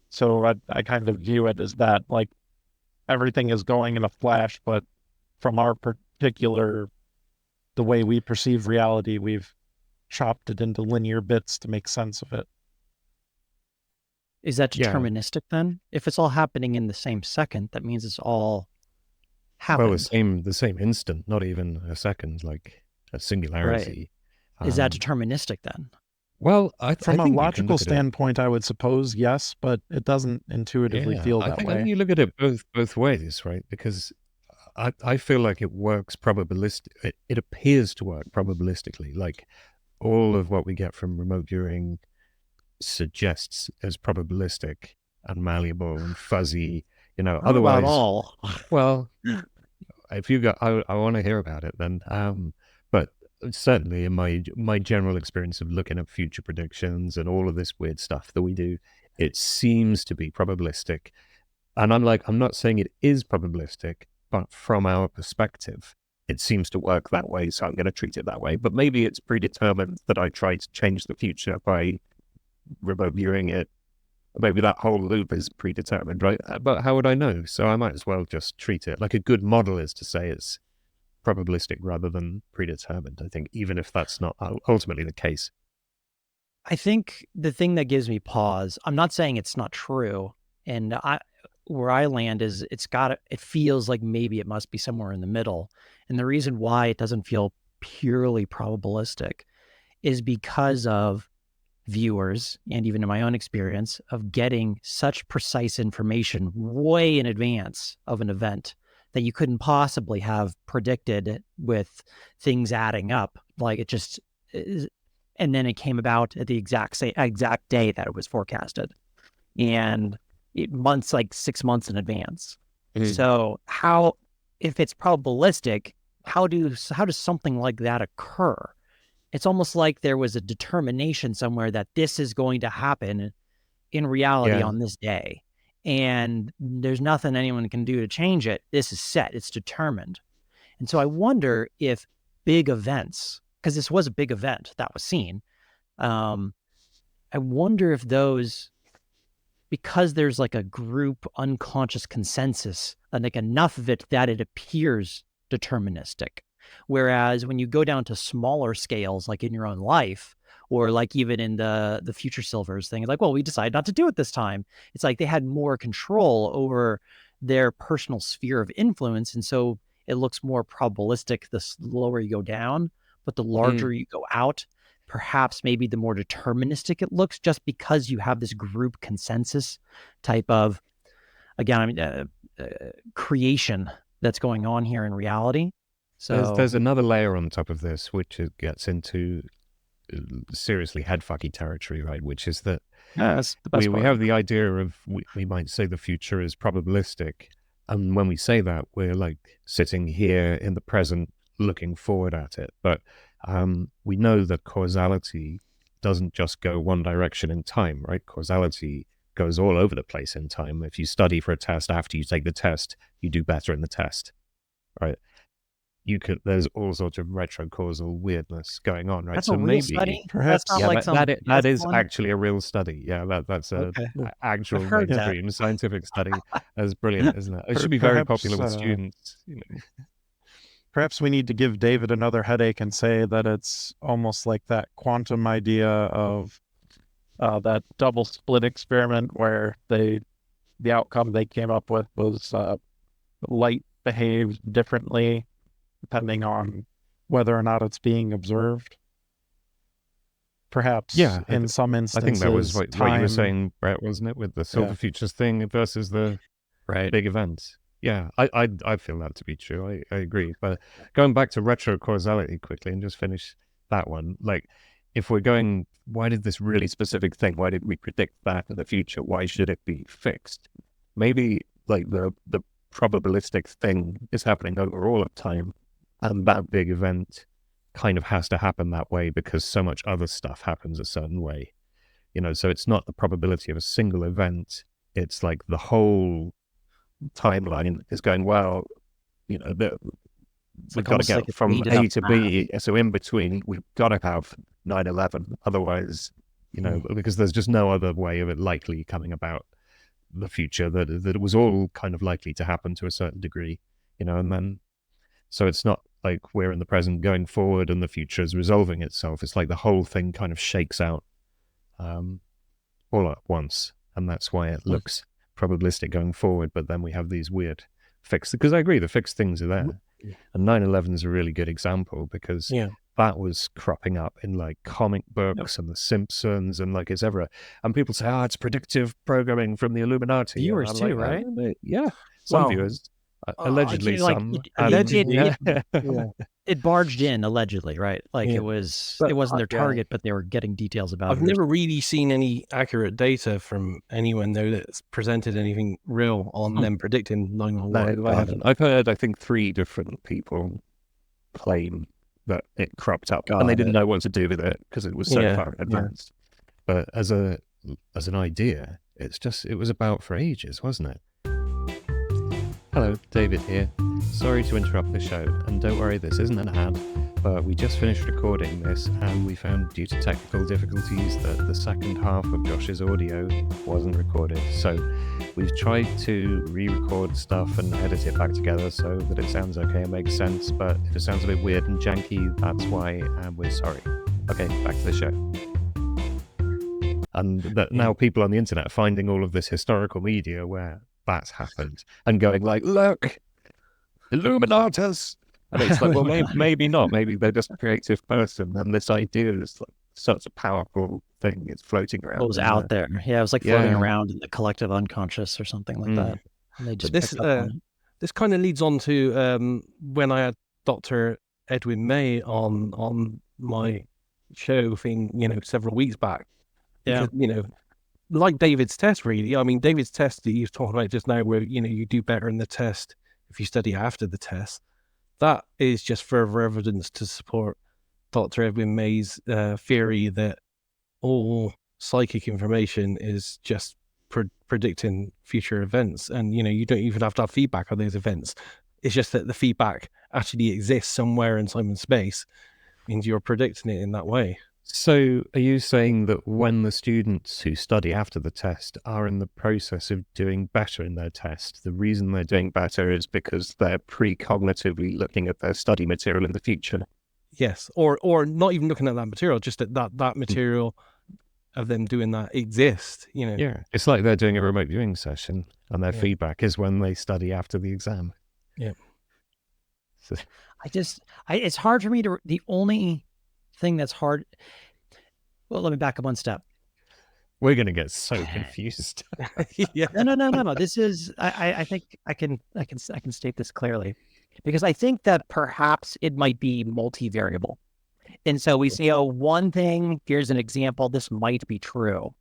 S5: So I kind of view it as that, like, everything is going in a flash, but from our particular, the way we perceive reality, we've chopped it into linear bits to make sense of it.
S2: Is that deterministic then? If it's all happening in the same second, that means it's all happened.
S3: Well, the same instant, not even a second, like a singularity.
S2: Right. Is that deterministic then?
S3: Well,
S5: from
S3: I
S5: a
S3: think
S5: logical standpoint, I would suppose yes, but it doesn't intuitively feel that way.
S3: I think you look at it both ways, right? Because I feel like it works probabilistic. It appears to work probabilistically. Like all of what we get from remote viewing suggests as probabilistic and malleable and fuzzy. You know,
S2: Not
S3: otherwise,
S2: about all.
S3: well, if you got, I want to hear about it then. But certainly in my general experience of looking at future predictions and all of this weird stuff that we do, it seems to be probabilistic. And I'm not saying it is probabilistic, but from our perspective, it seems to work that way. So I'm going to treat it that way. But maybe it's predetermined that I try to change the future by remote viewing it. Maybe that whole loop is predetermined, right? But how would I know? So I might as well just treat it like a good model is to say it's probabilistic rather than predetermined, I think, even if that's not ultimately the case.
S2: I think the thing that gives me pause, I'm not saying it's not true, and where I land is it feels like maybe it must be somewhere in the middle. And the reason why it doesn't feel purely probabilistic is because of viewers, and even in my own experience, of getting such precise information way in advance of an event that you couldn't possibly have predicted with things adding up. Like it just is, and then it came about at the exact day that it was forecasted, and months, like 6 months in advance. Mm-hmm. So if it's probabilistic, how does something like that occur? It's almost like there was a determination somewhere that this is going to happen in reality on this day. And there's nothing anyone can do to change it. This is set. It's determined. And so I wonder if big events, because this was a big event that was seen, I wonder if those, because there's like a group unconscious consensus, like enough of it that it appears deterministic. Whereas when you go down to smaller scales, like in your own life, or like even in the Future Silvers thing, like, well, we decided not to do it this time. It's like they had more control over their personal sphere of influence. And so it looks more probabilistic the lower you go down, but the larger you go out, perhaps maybe the more deterministic it looks, just because you have this group consensus type of, again, creation that's going on here in reality. So
S3: there's another layer on top of this, which gets into seriously headfucky territory, right? Which is that
S2: that's the best
S3: we have the idea of, we might say the future is probabilistic. And when we say that, we're like sitting here in the present looking forward at it. But we know that causality doesn't just go one direction in time, right? Causality goes all over the place in time. If you study for a test, after you take the test, you do better in the test, right? There's all sorts of retrocausal weirdness going on, right?
S2: That's
S3: so
S2: a real
S3: maybe
S2: study.
S5: Perhaps
S3: that is actually a real study. Yeah, that's a actual mainstream scientific study. That's brilliant, isn't it? It should be very popular with students. You know.
S5: Perhaps we need to give David another headache and say that it's almost like that quantum idea of that double split experiment where the outcome they came up with was light behaves differently depending on whether or not it's being observed. Perhaps in some instances,
S3: I think that was what you were saying, Brett, wasn't it? With the Silver Futures thing versus the big events. Yeah, I feel that to be true. I agree. But going back to retrocausality quickly and just finish that one, like if we're going, why did this really specific thing, why did we predict that in the future? Why should it be fixed? Maybe like the probabilistic thing is happening over all of time, and that big event kind of has to happen that way because so much other stuff happens a certain way. So it's not the probability of a single event. It's like the whole timeline is going, well, we've got to get from A to B. So in between, we've got to have 9/11. Otherwise, because there's just no other way of it likely coming about the future, that it was all kind of likely to happen to a certain degree, and then, so it's not like we're in the present going forward and the future is resolving itself. It's like the whole thing kind of shakes out all at once, and that's why it looks probabilistic going forward. But then we have these weird fixed, because I agree the fixed things are there, and 9/11 is a really good example because that was cropping up in like comic books and The Simpsons and like it's ever, and people say, it's predictive programming from the Illuminati.
S2: Viewers too, right?
S3: Yeah, some viewers. Allegedly, some.
S2: It barged in allegedly, right? Like it wasn't their target, but they were getting details about it.
S4: I've never really seen any accurate data from anyone though that's presented anything real on them predicting 9/11.
S3: No, I haven't. I've heard, I think, 3 different people claim that it cropped up, and they didn't know what to do with it because it was so far advanced. But as an idea, it was about for ages, wasn't it? Hello, David here. Sorry to interrupt the show, and don't worry, this isn't an ad, but we just finished recording this, and we found, due to technical difficulties, that the second half of Josh's audio wasn't recorded. So we've tried to re-record stuff and edit it back together so that it sounds okay and makes sense, but if it sounds a bit weird and janky, that's why, and we're sorry. Okay, back to the show. And that now people on the internet are finding all of this historical media where that's happened and going like, look, Illuminatus. And it's like, well, maybe not. Maybe they're just a creative person, and this idea is like such a powerful thing. It's floating around.
S2: It was out there. Yeah, it was like floating around in the collective unconscious or something like that. And they just
S4: this kind of leads on to when I had Dr. Edwin May on my show thing, several weeks back. Because, like David's test, really. I mean, David's test that he was talking about just now, where, you do better in the test if you study after the test. That is just further evidence to support Dr. Edwin May's theory that all psychic information is just predicting future events. And, you don't even have to have feedback on those events. It's just that the feedback actually exists somewhere in time and space. It means you're predicting it in that way.
S3: So are you saying that when the students who study after the test are in the process of doing better in their test, the reason they're doing better is because they're precognitively looking at their study material in the future?
S4: Yes, or not even looking at that material, just that material of them doing that exists,
S3: Yeah, it's like they're doing a remote viewing session and their feedback is when they study after the exam.
S4: Yeah.
S3: So.
S2: It's hard for me to, the only thing that's hard. Well, let me back up one step.
S3: We're going to get so confused.
S2: No. This is, I think I can state this clearly, because I think that perhaps it might be multivariable. And so we say, one thing, here's an example, this might be true,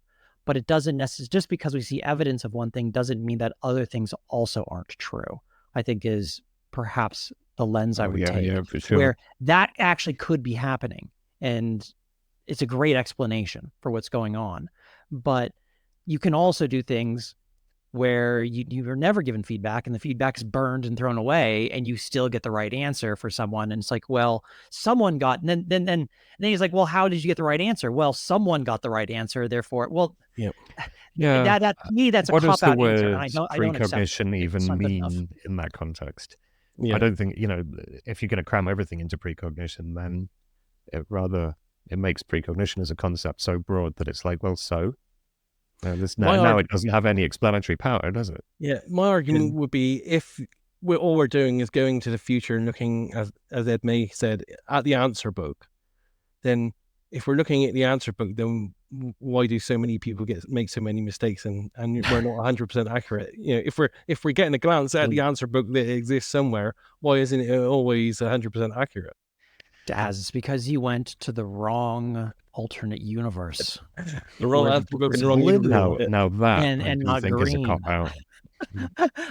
S2: but it doesn't necessarily, just because we see evidence of one thing doesn't mean that other things also aren't true, I think is perhaps the lens I would take,
S3: for sure.
S2: where that actually could be happening. And it's a great explanation for what's going on. But you can also do things where you are never given feedback and the feedback is burned and thrown away and you still get the right answer for someone. And it's like, well, someone got, and then he's like, well, how did you get the right answer? Well, someone got the right answer. Therefore, well, that to me, that's a cop-out answer.
S3: What does the word precognition even mean in that context? I don't think, if you're going to cram everything into precognition, then it makes precognition as a concept so broad that it's like, well, so now it doesn't have any explanatory power, does it?
S4: Yeah, my argument would be, if all we're doing is going to the future and looking, as Ed May said, at the answer book, then if we're looking at the answer book, then why do so many people make so many mistakes and we're not 100% accurate? If we're getting a glance at the answer book that exists somewhere, why isn't it always 100% accurate?
S2: Daz, it's because you went to the wrong alternate universe.
S4: The wrong
S2: Where
S4: answer
S2: the
S4: broke in
S2: was
S4: the wrong
S2: blue.
S4: universe.
S3: Now that
S2: and
S3: I do
S2: not
S3: think is a
S2: green.
S3: cop-out.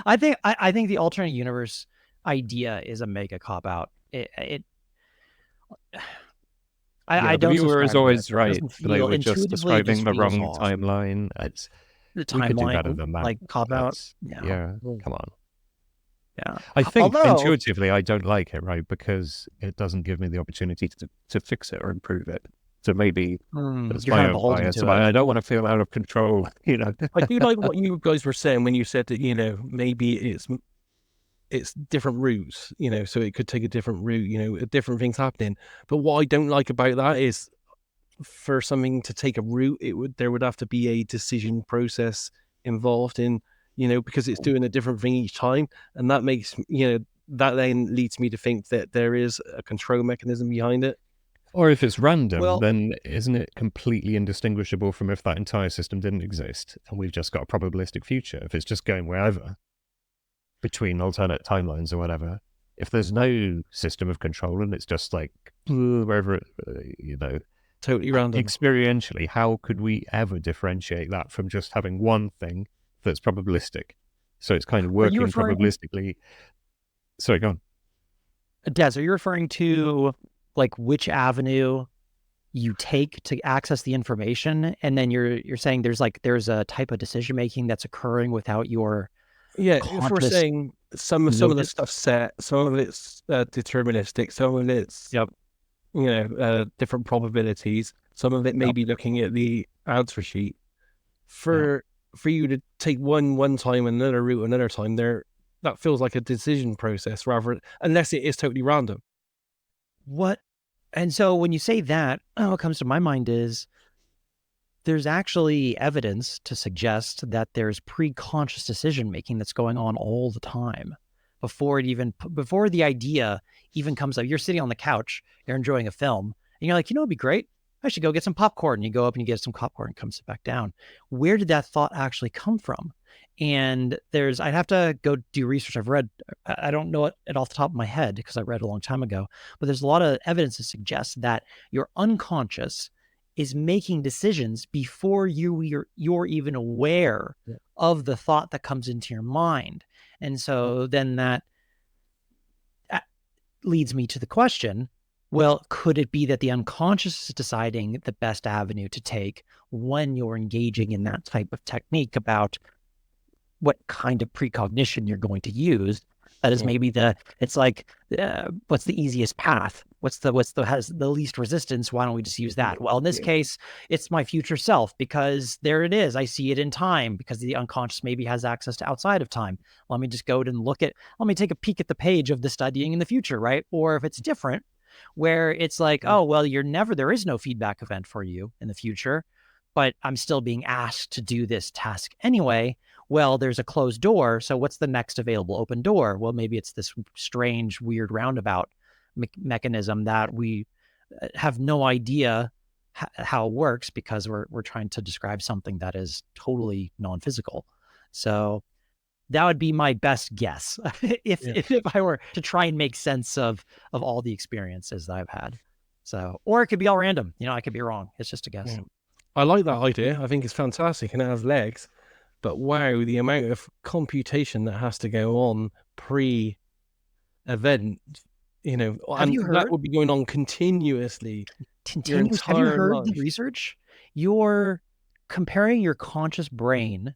S2: I think the alternate universe idea is a mega cop-out. I
S3: The
S2: don't
S3: viewer is
S2: subscribe to
S3: always
S2: it. It
S3: right.
S2: doesn't
S3: They
S2: feel
S3: were just
S2: intuitively, it
S3: describing
S2: just
S3: the
S2: feels
S3: wrong
S2: off.
S3: timeline.
S2: The
S3: We could do better
S2: timeline,
S3: than that.
S2: like cop-out.
S3: Yeah, come on.
S2: Yeah.
S3: I think
S2: Although-
S3: intuitively I don't like it, right? Because it doesn't give me the opportunity to fix it or improve it. So maybe it's
S2: you're
S3: my
S2: kind of
S3: own
S2: beholden
S3: bias.
S2: to
S3: But
S2: it.
S3: I don't want to feel out of control, you know.
S4: I do like what you guys were saying when you said that, you know, maybe it's different routes, you know, so it could take a different route, you know, different things happening. But what I don't like about that is for something to take a route, there would have to be a decision process involved in, you know, because it's doing a different thing each time. And that makes, you know, that then leads me to think that there is a control mechanism behind it.
S3: Or if it's random,
S2: Well-
S3: then isn't it completely indistinguishable from if that entire system didn't exist and we've just got a probabilistic future? If it's just going wherever between alternate timelines or whatever, if there's no system of control and it's just like wherever, you know,
S4: Totally random.
S3: experientially, how could we ever differentiate that from just having one thing that's probabilistic? So it's kind of working probabilistically. Sorry, go on.
S2: Des, are you referring to like which avenue you take to access the information, and then you're saying there's a type of decision making that's occurring without your
S4: Yeah, if we're
S2: conscious
S4: saying some of the
S2: notice?
S4: stuff's set, some of it's deterministic, some of it's you know, different probabilities, some of it may be looking at the answer sheet. For you to take one time and another route another time, that feels like a decision process unless it is totally random.
S2: What? And so when you say that, what comes to my mind is there's actually evidence to suggest that there's pre-conscious decision making that's going on all the time before the idea even comes up. You're sitting on the couch, you're enjoying a film, and you're like, you know, it'd be great. I should go get some popcorn. And you go up and you get some popcorn and comes back down. Where did that thought actually come from? And I'd have to go do research. I don't know it off the top of my head because I read a long time ago, but there's a lot of evidence to suggest that your unconscious is making decisions before you're even aware of the thought that comes into your mind. And so then that leads me to the question, well, could it be that the unconscious is deciding the best avenue to take when you're engaging in that type of technique about what kind of precognition you're going to use? That is maybe it's like, what's the easiest path? Has the least resistance? Why don't we just use that? Well, in this case, it's my future self because there it is. I see it in time because the unconscious maybe has access to outside of time. Let me just go and let me take a peek at the page of the studying in the future, right? Or if it's different, where it's like, oh, well, there is no feedback event for you in the future, but I'm still being asked to do this task anyway. Well, there's a closed door. So what's the next available open door? Well, maybe it's this strange, weird roundabout mechanism that we have no idea how it works because we're trying to describe something that is totally non-physical. So that would be my best guess if I were to try and make sense of all the experiences that I've had. So, or it could be all random. You know, I could be wrong. It's just a guess.
S4: Yeah. I like that idea. I think it's fantastic and it has legs. But wow, the amount of computation that has to go on pre-event, you know, that would be going on continuously.
S2: Have you heard the research? You're comparing your conscious brain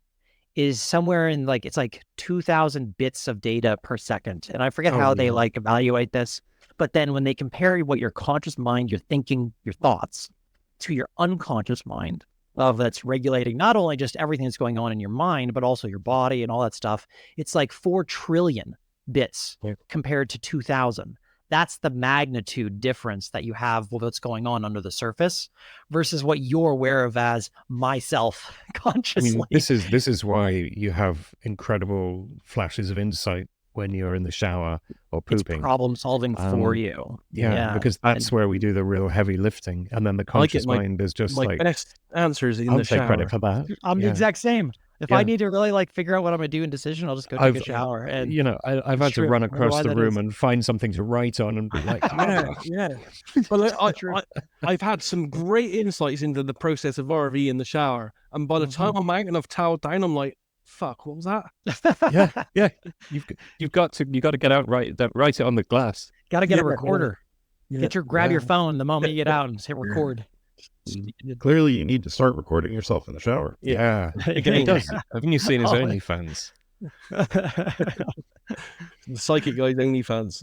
S2: is somewhere in it's like 2,000 bits of data per second. And I forget how they evaluate this. But then when they compare what your conscious mind, your thinking, your thoughts to your unconscious mind, that's regulating not only just everything that's going on in your mind, but also your body and all that stuff. It's like 4 trillion bits compared to 2,000. That's the magnitude difference that you have with what's going on under the surface versus what you're aware of as myself consciously.
S3: I mean, this is why you have incredible flashes of insight when you're in the shower or pooping.
S2: It's problem solving for you.
S3: Yeah, because that's where we do the real heavy lifting. And then the conscious mind is just
S4: best answers in the shower.
S3: I'll take credit for that.
S2: I'm the exact same. If I need to really like figure out what I'm gonna do in decision, I'll just go take a shower. And
S3: I've had to run across the room and find something to write on and be like,
S4: yeah. But I've had some great insights into the process of RV in the shower, and by the time I'm out and I've toweled down, I'm like, fuck, what was that?
S3: yeah. You've got to get out, write it on the glass.
S2: Got to get a recorder. Grab your phone the moment you get out and hit record.
S1: Clearly, you need to start recording yourself in the shower.
S3: Yeah. He does. Haven't you seen his OnlyFans?
S4: The psychic guy's OnlyFans.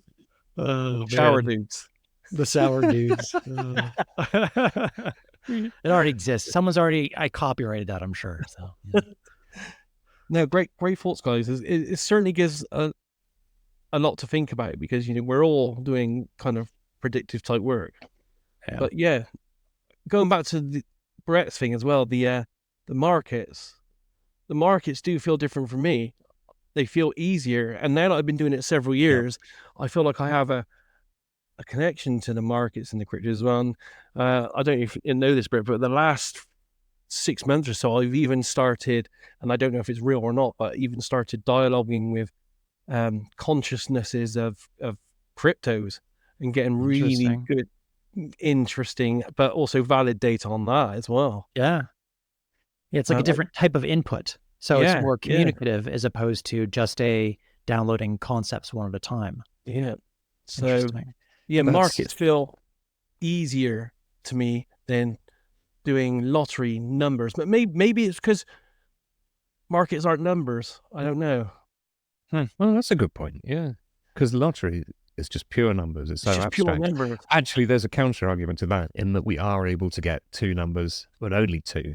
S4: Shower dudes.
S2: The sour dudes. It already exists. I copyrighted that, I'm sure. So
S4: No, great thoughts, guys. It certainly gives a lot to think about, because we're all doing kind of predictive type work.
S2: Yeah.
S4: But going back to the Brett's thing as well, the markets do feel different for me. They feel easier, and now that I've been doing it several years, I feel like I have a connection to the markets and the crypto as well. I don't know if you know this, Brett, but the last 6 months or so, I've even started, and I don't know if it's real or not, but even started dialoguing with consciousnesses of cryptos and getting really good, interesting, but also valid data on that as well.
S2: Yeah, it's like a different type of input. So it's more communicative as opposed to just downloading concepts one at a time.
S4: Yeah. So markets feel easier to me than doing lottery numbers, but maybe it's because markets aren't numbers. I don't know.
S3: Well, that's a good point. Yeah, because lottery is just pure numbers. It's so
S4: just
S3: abstract.
S4: Pure numbers.
S3: Actually, there's a counter argument to that in that we are able to get 2 numbers, but only 2.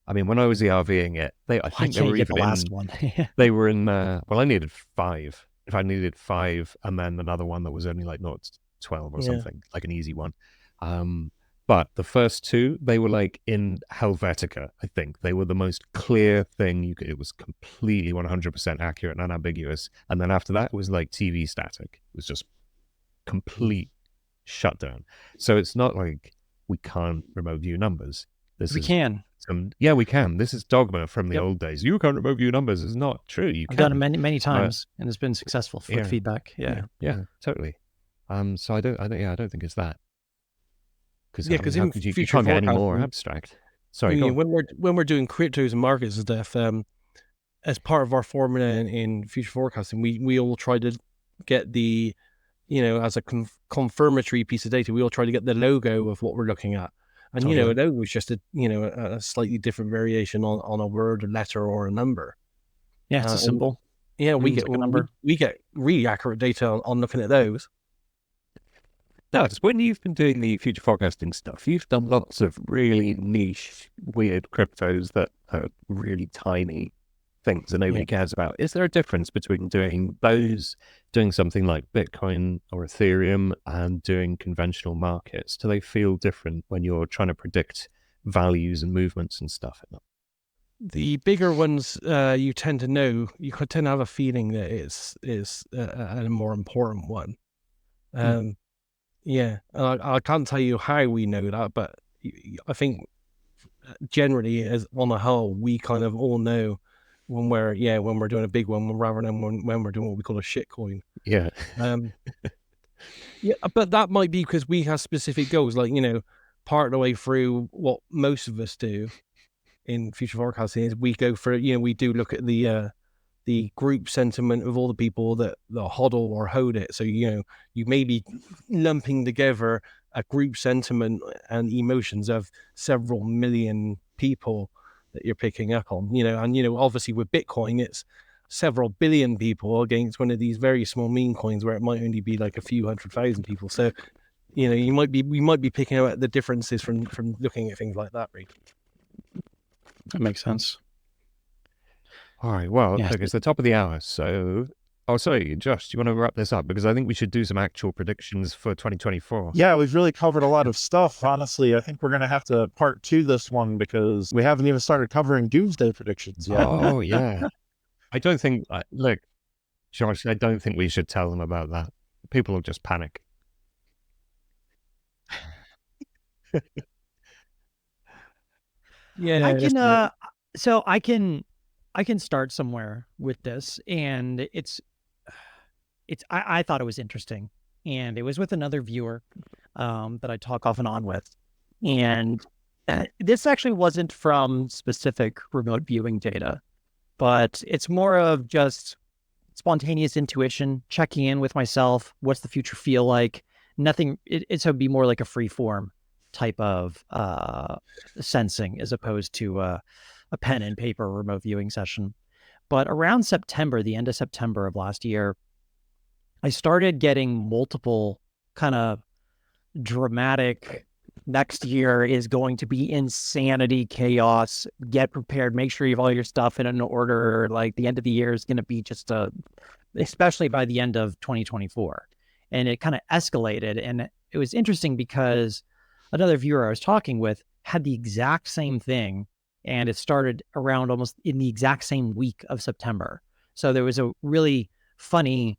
S3: I mean, when I was ERVing it, I think they were even
S2: the last one.
S3: They were in. Well, I needed 5. If I needed 5, and then another one that was only like 0.12 or something, like an easy one. But the first 2, they were like in Helvetica, I think. They were the most clear thing. It was completely 100% accurate and unambiguous. And then after that, it was like TV static. It was just complete shutdown. So it's not like we can't remote view numbers.
S2: We can.
S3: We can. This is dogma from the old days. You can't remote view numbers. It's not true. You can.
S2: I've done it many times, and it's been successful for feedback.
S3: Yeah, totally. So I don't think it's that. Because you can't get any more abstract. Sorry,
S4: when we're doing cryptos and markets and stuff, as part of our formula in future forecasting, we all try to get the, as a confirmatory piece of data, we all try to get the logo of what we're looking at. And, a logo is just a slightly different variation on a word, a letter, or a number.
S2: Yeah, it's a symbol.
S4: Yeah, we get really accurate data on looking at those.
S3: No, it's when you've been doing the future forecasting stuff, you've done lots of really niche, weird cryptos that are really tiny things that nobody cares about. Is there a difference between doing something like Bitcoin or Ethereum and doing conventional markets? Do they feel different when you're trying to predict values and movements and stuff?
S4: The bigger ones, you tend to have a feeling that is a more important one. Yeah, I can't tell you how we know that, but I think generally, as on a whole, we kind of all know when we're doing a big one rather than when we're doing what we call a shitcoin.
S3: Yeah.
S4: But that might be because we have specific goals. Like, part of the way through, what most of us do in future forecasting is we go for, we do look at the group sentiment of all the people that hodl or hold it. So, you may be lumping together a group sentiment and emotions of several million people that you're picking up on, and, obviously with Bitcoin, it's several billion people against one of these very small meme coins where it might only be like a few 100,000 people. So, we might be picking out the differences from looking at things like that, really.
S2: That makes sense.
S3: All right, well, look, it's the top of the hour, so... Oh, sorry, Josh, do you want to wrap this up? Because I think we should do some actual predictions for 2024.
S5: Yeah, we've really covered a lot of stuff. Honestly, I think we're going to have to part 2 this one because we haven't even started covering doomsday predictions yet.
S3: Oh, yeah. I don't think... Look, Josh, I don't think we should tell them about that. People will just panic.
S2: Yeah, I can... I can start somewhere with this, and I thought it was interesting, and it was with another viewer that I talk off and on with, and this actually wasn't from specific remote viewing data, but it's more of just spontaneous intuition, checking in with myself. What's the future feel like? Nothing. It's would be more like a free form type of sensing as opposed to a pen and paper remote viewing session. But around September, the end of September of last year, I started getting multiple kind of dramatic, next year is going to be insanity, chaos, get prepared, make sure you have all your stuff in an order. Like the end of the year is going to be just especially by the end of 2024. And it kind of escalated. And it was interesting because another viewer I was talking with had the exact same thing. And it started around almost in the exact same week of September. So there was a really funny,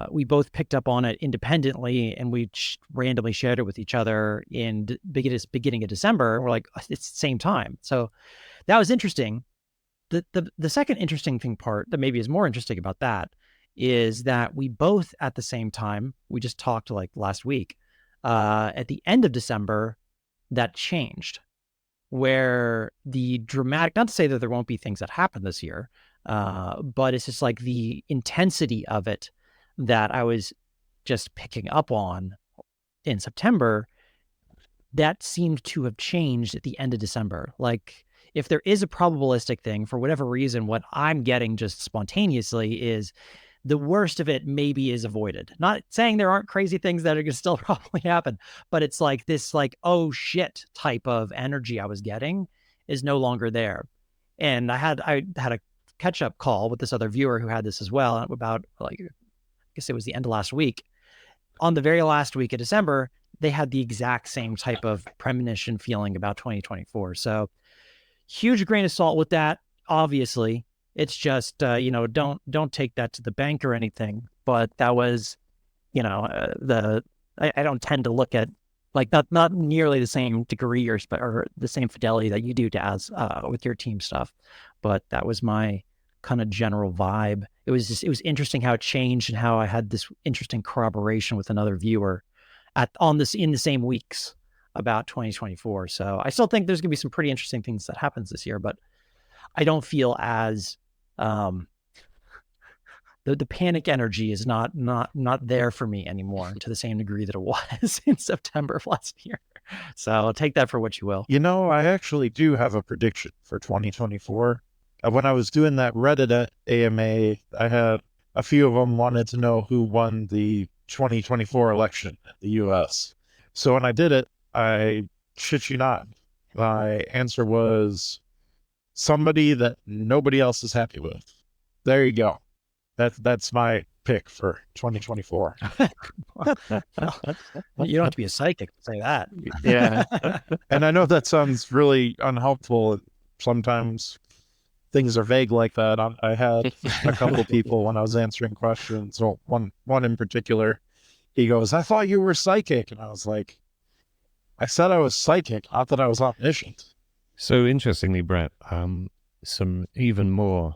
S2: we both picked up on it independently, and we randomly shared it with each other in beginning of December. We're like, it's the same time. So that was interesting. The second interesting part that maybe is more interesting about that is that we both at the same time, we just talked like last week, at the end of December, that changed, where the dramatic, not to say that there won't be things that happen this year, but it's just like the intensity of it that I was just picking up on in September, that seemed to have changed at the end of December. Like if there is a probabilistic thing, for whatever reason, what I'm getting just spontaneously is the worst of it maybe is avoided. Not saying there aren't crazy things that are going to still probably happen, but it's like this like, oh shit type of energy I was getting is no longer there. And I had a catch up call with this other viewer who had this as well about like, I guess it was the end of last week. On the very last week of December, they had the exact same type of premonition feeling about 2024. So huge grain of salt with that. Obviously, it's just, don't take that to the bank or anything. But that was, I don't tend to look at like not nearly the same degree or the same fidelity that you do to as with your team stuff. But that was my kind of general vibe. It was interesting how it changed and how I had this interesting corroboration with another viewer in the same weeks about 2024. So I still think there's going to be some pretty interesting things that happens this year, but I don't feel as the panic energy is not there for me anymore to the same degree that it was in September of last year. So take that for what you will.
S5: I actually do have a prediction for 2024. When I was doing that Reddit AMA, I had a few of them wanted to know who won the 2024 election in the US. So when I did it, I shit you not, my answer was somebody that nobody else is happy with. There you go. That's my pick for 2024.
S2: You don't have to be a psychic to say that.
S5: Yeah. And I know that sounds really unhelpful. Sometimes things are vague like that. I had a couple people when I was answering questions. Well, one in particular, he goes, "I thought you were psychic," and I was like, "I said I was psychic, not that I was omniscient."
S3: So interestingly, Brett, some even more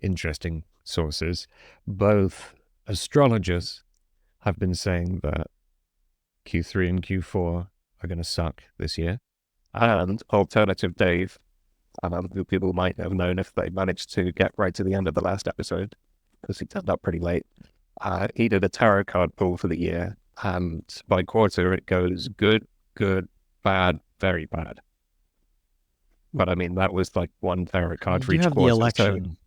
S3: interesting sources, both astrologers have been saying that Q3 and Q4 are going to suck this year. And Alternative Dave, who people might have known if they managed to get right to the end of the last episode, because he turned up pretty late, he did a tarot card pull for the year, and by quarter it goes good, bad, very bad. But I mean, that was like one tarot card for each quarter.
S2: You have the election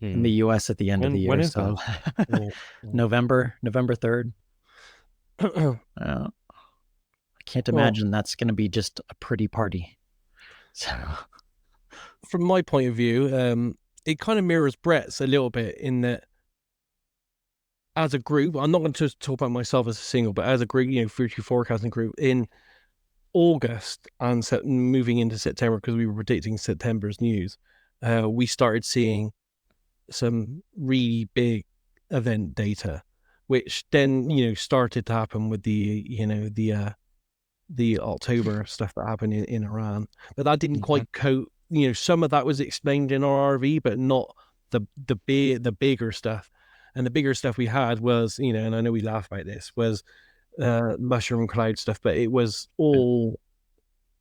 S2: in the US at the end of the year.
S3: When is
S2: so November 3rd. I can't imagine that's going to be just a pretty party. So,
S4: from my point of view, it kind of mirrors Brett's a little bit in that as a group, I'm not going to talk about myself as a single, but as a group, future forecasting group, in August and moving into September, because we were predicting September's news, we started seeing some really big event data, which then started to happen with the the October stuff that happened in Iran, but that didn't
S2: Mm-hmm.
S4: quite coat. Some of that was explained in our RV, but not the bigger stuff. And the bigger stuff we had was, and I know we laugh about this, was mushroom cloud stuff, but it was all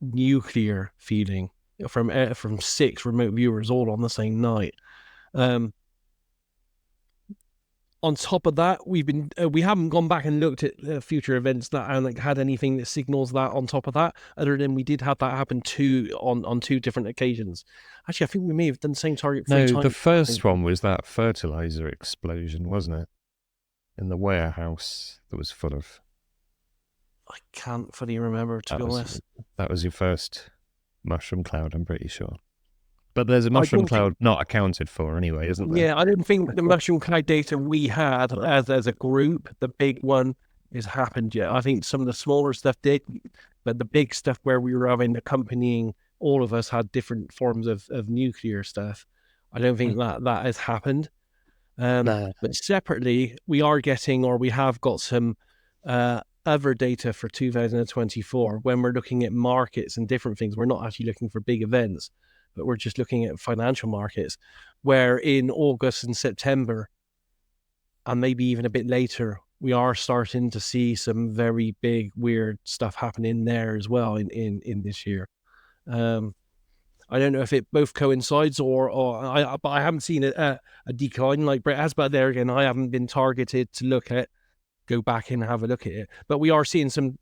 S4: nuclear feeding from 6 remote viewers all on the same night. On top of that, we haven't gone back and looked at future events that and had anything that signals that on top of that, other than we did have that happen on 2 different occasions. Actually, I think we may have done the same target 3 times.
S3: No, the first one was that fertilizer explosion, wasn't it? In the warehouse that was full of.
S4: I can't fully remember, to be honest.
S3: That was your first mushroom cloud, I'm pretty sure. But there's a mushroom cloud not accounted for anyway, isn't there?
S4: Yeah, I didn't think the mushroom cloud data we had as a group, the big one, has happened yet. I think some of the smaller stuff did, but the big stuff where we were having accompanying, all of us had different forms of nuclear stuff. I don't think that has happened.
S3: No.
S4: But separately, we have got some other data for 2024 when we're looking at markets and different things. We're not actually looking for big events, but we're just looking at financial markets, where in August and September, and maybe even a bit later, we are starting to see some very big, weird stuff happening there as well in this year. I don't know if it both coincides but I haven't seen a decline like Brett has. But there again, I haven't been targeted to go back and have a look at it. But we are seeing some,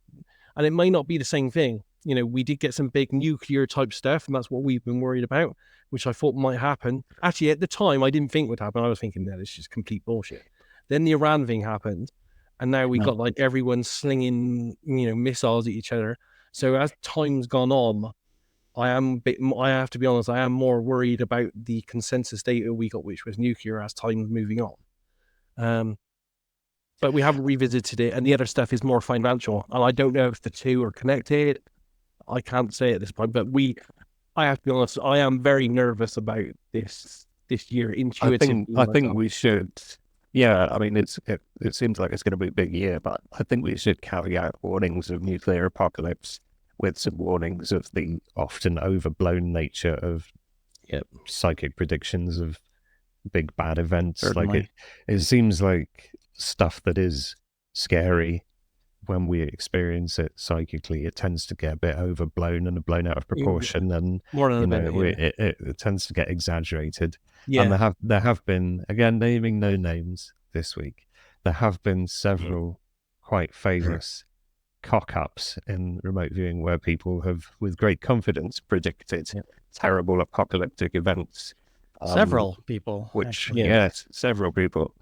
S4: and it may not be the same thing. We did get some big nuclear type stuff, and that's what we've been worried about, which I thought might happen. Actually, at the time, I didn't think would happen. I was thinking that it's just complete bullshit. Then the Iran thing happened, and now we got like everyone slinging, missiles at each other. So as time's gone on, I have to be honest, I am more worried about the consensus data we got, which was nuclear, as time's moving on. But we haven't revisited it, and the other stuff is more financial, and I don't know if the two are connected. I can't say at this point, but I have to be honest, I am very nervous about this year intuitively.
S3: I think we should. Yeah, I mean, it seems like it's going to be a big year, but I think we should carry out warnings of nuclear apocalypse with some warnings of the often overblown nature of psychic predictions of big bad events.
S2: Certainly.
S3: Like it seems like stuff that is scary, when we experience it psychically, it tends to get a bit overblown and blown out of proportion, and it tends to get exaggerated.
S4: Yeah.
S3: And there have been, again, naming no names this week, there have been several quite famous cock-ups in remote viewing where people have, with great confidence, predicted terrible apocalyptic events.
S2: Several people,
S3: several people,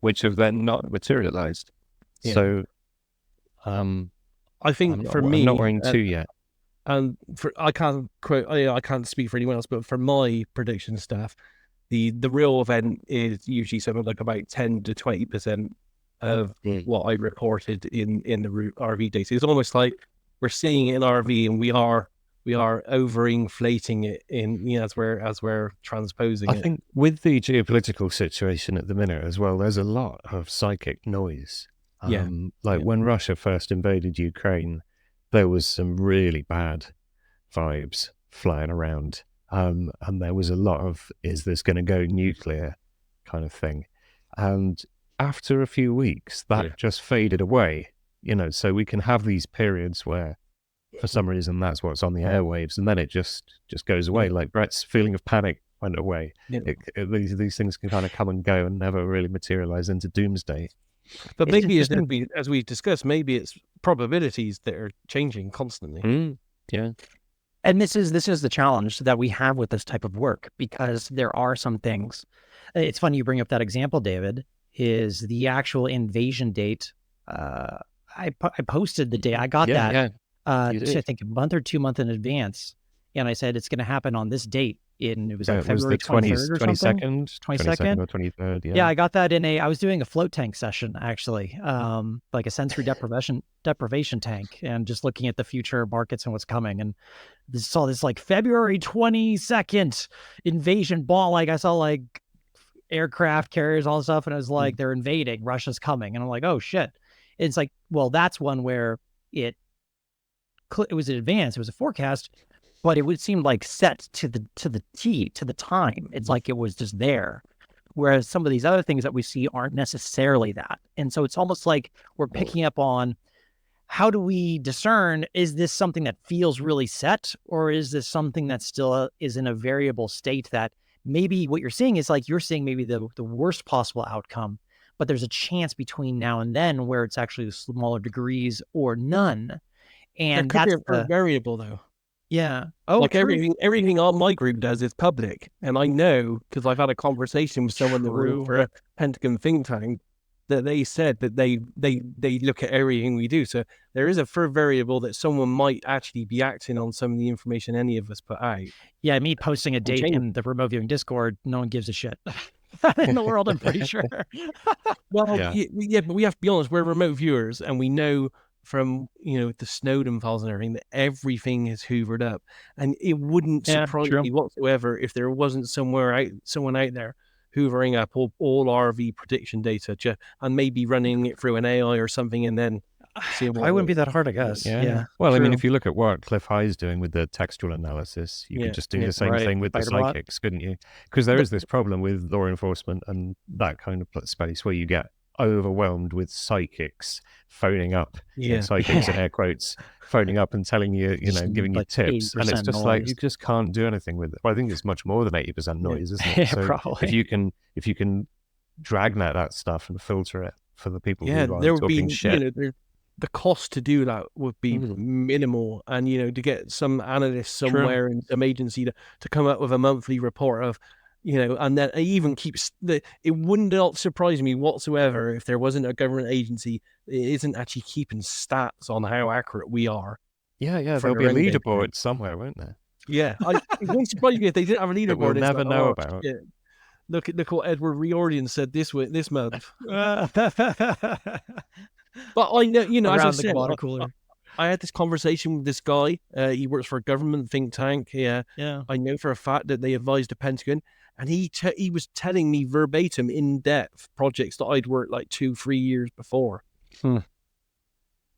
S3: which have then not materialized.
S4: Yeah.
S3: So,
S4: I think for me,
S3: I'm not wearing 2 yet.
S4: And I can't speak for anyone else, but for my prediction stuff, the real event is usually something like about 10 to 20% of what I reported in the RV data. It's almost like we're seeing it in RV, and we are overinflating it as we're transposing it.
S3: I think with the geopolitical situation at the minute as well, there's a lot of psychic noise. When Russia first invaded Ukraine, there was some really bad vibes flying around. And there was a lot of, is this going to go nuclear kind of thing. And after a few weeks, that just faded away, so we can have these periods where for some reason that's what's on the airwaves, and then it just goes away. Like Brett's feeling of panic went away. These things can kind of come and go and never really materialize into doomsday.
S4: But maybe as we discussed, maybe it's probabilities that are changing constantly.
S3: Yeah.
S2: And this is the challenge that we have with this type of work, because there are some things. It's funny you bring up that example, David, is the actual invasion date. I posted the date. I got that I think a month or 2 months in advance. And I said, it's going to happen on this date. It was February 23rd or something.
S3: 22nd or 23rd.
S2: Yeah, I got that I was doing a float tank session, actually, like a sensory deprivation tank, and just looking at the future markets and what's coming. And saw this like February 22nd invasion ball. Like I saw like aircraft carriers, all this stuff. And I was like, they're invading, Russia's coming. And I'm like, oh shit. It's like, well, that's one where it it was in advance. It was a forecast, but it would seem like set to the time. It's like it was just there. Whereas some of these other things that we see aren't necessarily that. And so it's almost like we're picking up on, how do we discern, is this something that feels really set, or is this something that still is in a variable state that maybe what you're seeing is like, you're seeing maybe the worst possible outcome, but there's a chance between now and then where it's actually smaller degrees or none. And
S4: there could
S2: that's
S4: be a variable though.
S2: Yeah. Oh,
S4: like
S2: true.
S4: everything on my group does is public, and I know because I've had a conversation with someone that worked for a Pentagon think tank that they said that they look at everything we do. So there is a variable that someone might actually be acting on some of the information any of us put out.
S2: Yeah, me posting a date in the remote viewing Discord, no one gives a shit. In the world, I'm pretty sure.
S4: Well, yeah, but we have to be honest. We're remote viewers, and we know from the Snowden files and everything that everything is hoovered up, and it wouldn't surprise me whatsoever if there wasn't someone out there hoovering up all RV prediction data and maybe running it through an AI or something, and then seeing what.
S2: I wouldn't be that hard, I guess. Yeah.
S3: Well, I mean, if you look at what Cliff High's doing with the textual analysis, you could just do the same thing with the psychics, couldn't you? Because there is this problem with law enforcement and that kind of space where you get overwhelmed with psychics phoning up, psychics in air quotes, phoning up and telling you, giving you tips, and it's just like you just can't do anything with it. Well, I think it's much more than 80% noise, isn't it? So
S2: probably.
S3: if you can dragnet that stuff and filter it for the people who are
S4: there would
S3: talking
S4: be
S3: shit.
S4: The cost to do that would be minimal, and to get some analyst somewhere in some agency to come up with a monthly report of and then it even keeps it wouldn't surprise me whatsoever if there wasn't a government agency that isn't actually keeping stats on how accurate we are.
S3: There'll be a leaderboard somewhere, won't there?
S4: It wouldn't surprise me if they didn't have a leaderboard.
S3: We'll never know about.
S4: Shit. Look what Edward Riordan said this month. But I know, as I said, I had this conversation with this guy. He works for a government think tank. I know for a fact that they advised the Pentagon, and he was telling me verbatim, in depth, projects that I'd worked like 2-3 years before.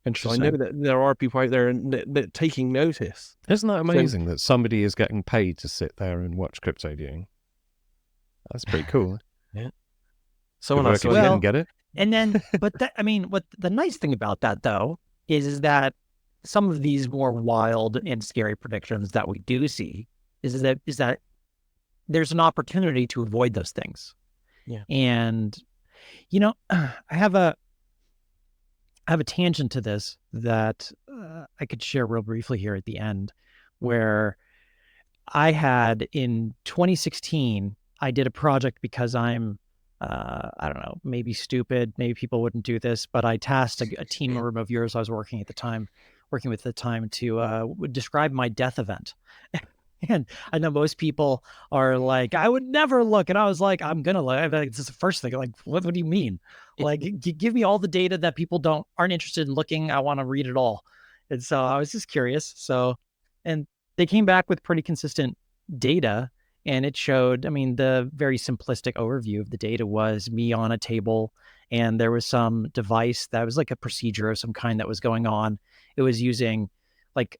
S3: Interesting.
S4: So I know that there are people out there that taking notice.
S3: Isn't that amazing that somebody is getting paid to sit there and watch crypto viewing? That's pretty cool.
S4: Yeah.
S3: Someone else didn't get it.
S2: And then, what the nice thing about that though is that some of these more wild and scary predictions that we do see is that there's an opportunity to avoid those things.
S4: Yeah.
S2: And I have a tangent to this that I could share real briefly here at the end, where I had in 2016, I did a project because I'm I don't know, maybe stupid, maybe people wouldn't do this, but I tasked a team of remote viewers I was working with at the time to describe my death event. And I know most people are like, I would never look. And I was like, I'm going to look. This is the first thing. Like, what do you mean? Like, give me all the data that people aren't interested in looking. I want to read it all. And so I was just curious. And they came back with pretty consistent data. And it showed, the very simplistic overview of the data was me on a table, and there was some device that was like a procedure of some kind that was going on. It was using like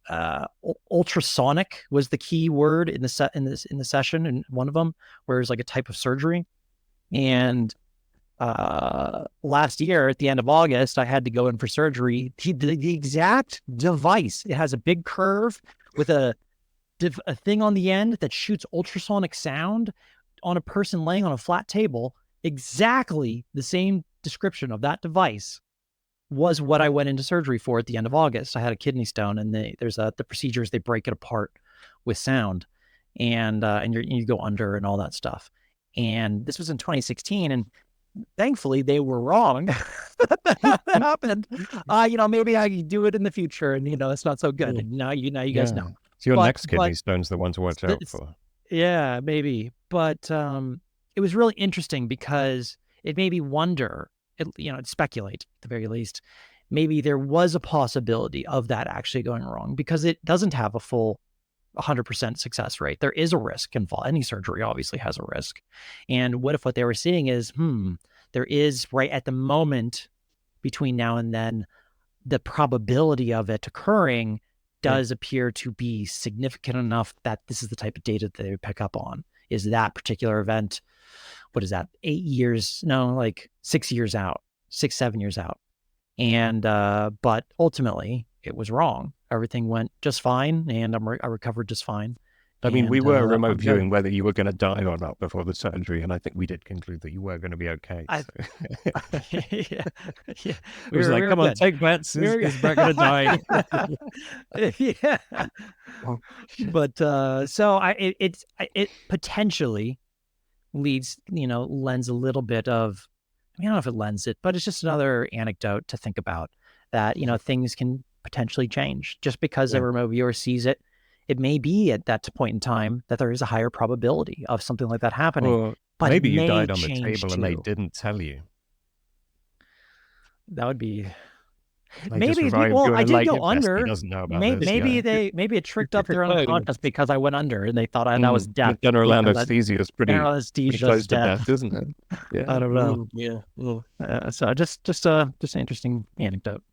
S2: ultrasonic was the key word in the session, and one of them, where it was like a type of surgery. And last year at the end of August, I had to go in for surgery. The exact device, it has a big curve with a thing on the end that shoots ultrasonic sound on a person laying on a flat table. Exactly the same description of that device was what I went into surgery for at the end of August. I had a kidney stone, and there's the procedures, they break it apart with sound, and you go under and all that stuff. And this was in 2016, and thankfully they were wrong. That happened. Maybe I could do it in the future, and it's not so good. And now you guys know.
S3: So your next kidney stone's the one to watch out for.
S2: Yeah, maybe. But it was really interesting because it made me wonder, speculate at the very least, maybe there was a possibility of that actually going wrong, because it doesn't have a full 100% success rate. There is a risk involved. Any surgery obviously has a risk. And what if what they were seeing is, there is, right at the moment between now and then, the probability of it occurring does appear to be significant enough that this is the type of data that they would pick up on. Is that particular event, what is that, 8 years? No, like 6 years out, 6, 7 years out. And, but ultimately it was wrong. Everything went just fine, and I recovered just fine.
S3: I mean, we
S2: And,
S3: were remote
S2: I'm good.
S3: viewing whether you were going to die or not before the surgery, and I think we did conclude that you were going to be okay.
S2: Yeah,
S3: It was like, come on, take bets. Is Brett going to die?
S2: Yeah. But so it potentially lends a little bit of, I don't know if it lends it, but it's just another anecdote to think about, that things can potentially change just because a remote viewer sees it. It may be at that point in time that there is a higher probability of something like that happening.
S3: Or
S2: but
S3: maybe you
S2: may
S3: died on the
S2: change
S3: table and they
S2: too.
S3: didn't tell you.
S2: That would be.
S3: They just
S2: Maybe
S3: revived
S2: well,
S3: you
S2: I
S3: and
S2: did
S3: like,
S2: go
S3: your bestie
S2: under.
S3: doesn't know about this.
S2: Maybe it tricked up their unconscious because I went under and they thought that was death.
S3: General
S2: because
S3: anesthesia is pretty
S2: General anesthesia
S3: close
S2: is
S3: to
S2: death.
S3: death, isn't it? Yeah.
S2: I don't know.
S4: Yeah.
S2: So just an interesting anecdote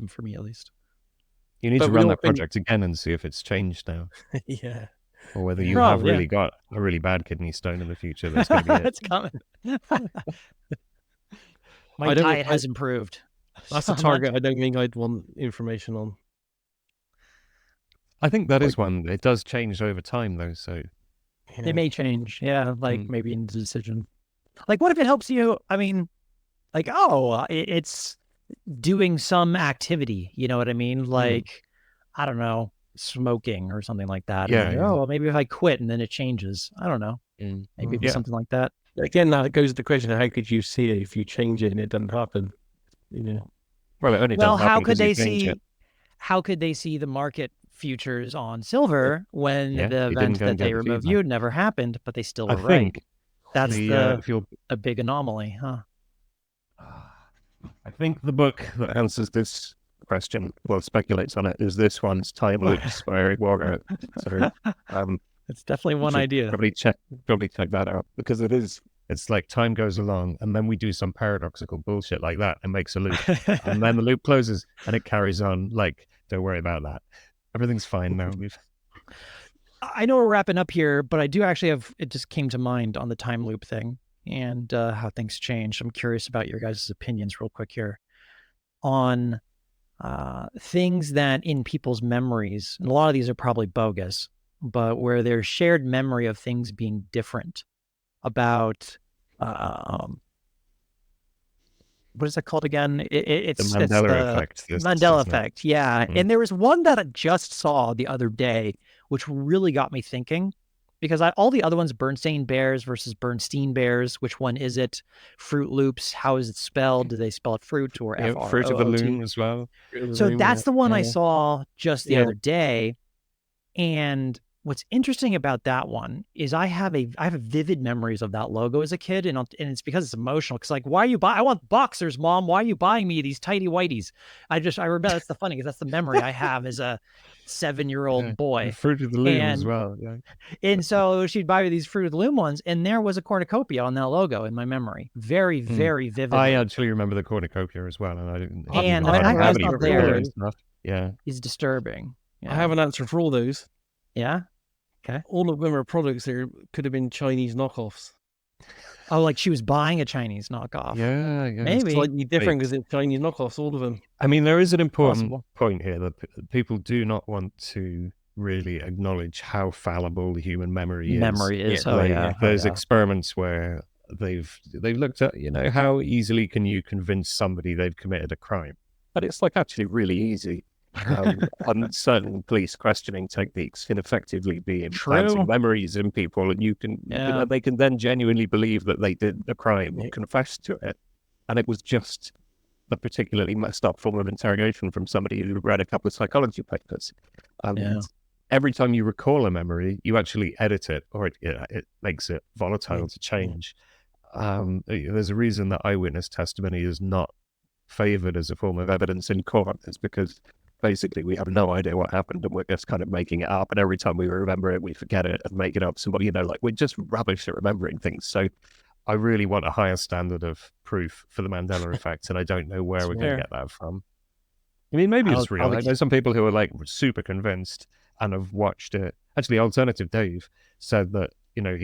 S2: for me, at least.
S3: You need
S4: But
S3: to
S4: we
S3: run
S4: all
S3: that
S4: been-
S3: project again and see if it's changed now,
S4: Yeah.
S3: or whether you
S2: Probably,
S3: have really got a really bad kidney stone in the future. That's going to be it.
S2: It's coming. My
S4: I don't-
S2: diet
S4: I-
S2: has improved.
S4: That's
S2: so
S4: a target
S2: much.
S4: I don't think I'd want information on.
S3: I think that is one. It does change over time, though. So
S2: It may change. Yeah, like
S3: Mm.
S2: maybe in the decision. Like, what if it helps you? I mean, like, it's doing some activity. You know what I mean? Like, I don't know, smoking or something like that.
S3: Yeah,
S2: And
S3: yeah.
S2: well, maybe if I quit and then it changes. I don't know. Maybe it'd be
S3: Yeah.
S2: something like that.
S4: Again, that goes to the question: how could you see it if you change it and it doesn't happen?
S3: Well, it only
S2: Well,
S3: doesn't happen
S2: how could
S3: 'cause you
S2: they
S3: change
S2: see?
S3: it.
S2: How could they see the market futures on silver when
S3: Yeah,
S2: the
S3: you didn't
S2: event
S3: go
S2: that
S3: and get
S2: they
S3: the
S2: remote
S3: feedback.
S2: viewed never happened, but they still
S3: I
S2: were right?
S3: think
S2: That's
S3: if you'll,
S2: a big anomaly, huh?
S3: I think the book that answers this question, well, speculates on it, is this one's Time Loops by Eric Walker. So
S2: It's definitely one
S3: should
S2: idea.
S3: Probably check that out, because it's like time goes along and then we do some paradoxical bullshit like that and makes a loop. And then the loop closes and it carries on. Like, don't worry about that. Everything's fine now.
S2: I know we're wrapping up here, but I do actually it just came to mind on the time loop thing and how things change. I'm curious about your guys' opinions real quick here on things that in people's memories, and a lot of these are probably bogus, but where there's shared memory of things being different about, what is that called again? It's
S3: The Mandela effect.
S2: Mandela effect, yeah.
S3: Mm.
S2: And there was one that I just saw the other day, which really got me thinking, because all the other ones, Bernstein Bears versus Bernstein Bears, which one is it? Fruit Loops, how is it spelled? Do they spell it fruit or F-R-O-O-T?
S3: Fruit of the Loom as well.
S2: So that's the one I
S4: Yeah.
S2: saw just the
S4: Yeah.
S2: other day. And what's interesting about that one is I have vivid memories of that logo as a kid, and it's because it's emotional. Because like, why are you I want boxers, Mom. Why are you buying me these tighty whities? I remember that's the funny, because that's the memory I have as a 7-year-old boy.
S3: Fruit of the Loom as well. Yeah.
S2: And so she'd buy me these Fruit of the Loom ones, and there was a cornucopia on that logo in my memory. Very, very vividly.
S3: I actually remember the cornucopia as well, and I didn't.
S2: And
S3: I
S2: the fact that it's
S3: any
S2: not
S3: fruit
S2: there
S3: and stuff. Yeah.
S2: is disturbing.
S4: I have an answer for all those.
S2: Yeah.
S4: All of them are products that could have been Chinese knockoffs.
S2: Oh, like she was buying a Chinese knockoff.
S3: Yeah.
S2: Maybe.
S4: Slightly different because it's Chinese knockoffs, all of them.
S3: I mean, there is an important
S2: Possible.
S3: point here that people do not want to really acknowledge how fallible the human memory is.
S2: Memory is.
S4: Yeah.
S2: Oh,
S3: Like,
S2: yeah.
S3: There's experiments where they've looked at, how easily can you convince somebody they've committed a crime? But it's like actually really easy. And certain police questioning techniques can effectively be implanting
S2: True.
S3: memories in people, and they can then genuinely believe that they did the crime and confess to it. And it was just a particularly messed up form of interrogation from somebody who read a couple of psychology papers. And every time you recall a memory, you actually edit it, or it makes it volatile to change. There's a reason that eyewitness testimony is not favored as a form of evidence in court. It's because basically we have no idea what happened and we're just kind of making it up, and every time we remember it we forget it and make it up. So we're just rubbish at remembering things. So I really want a higher standard of proof for the Mandela effect, and I don't know where we're going to get that from. I mean, maybe
S2: I'll
S3: it's real.
S2: probably
S3: I know some people who are like super convinced and have watched it. Actually, Alternative Dave said that, you know,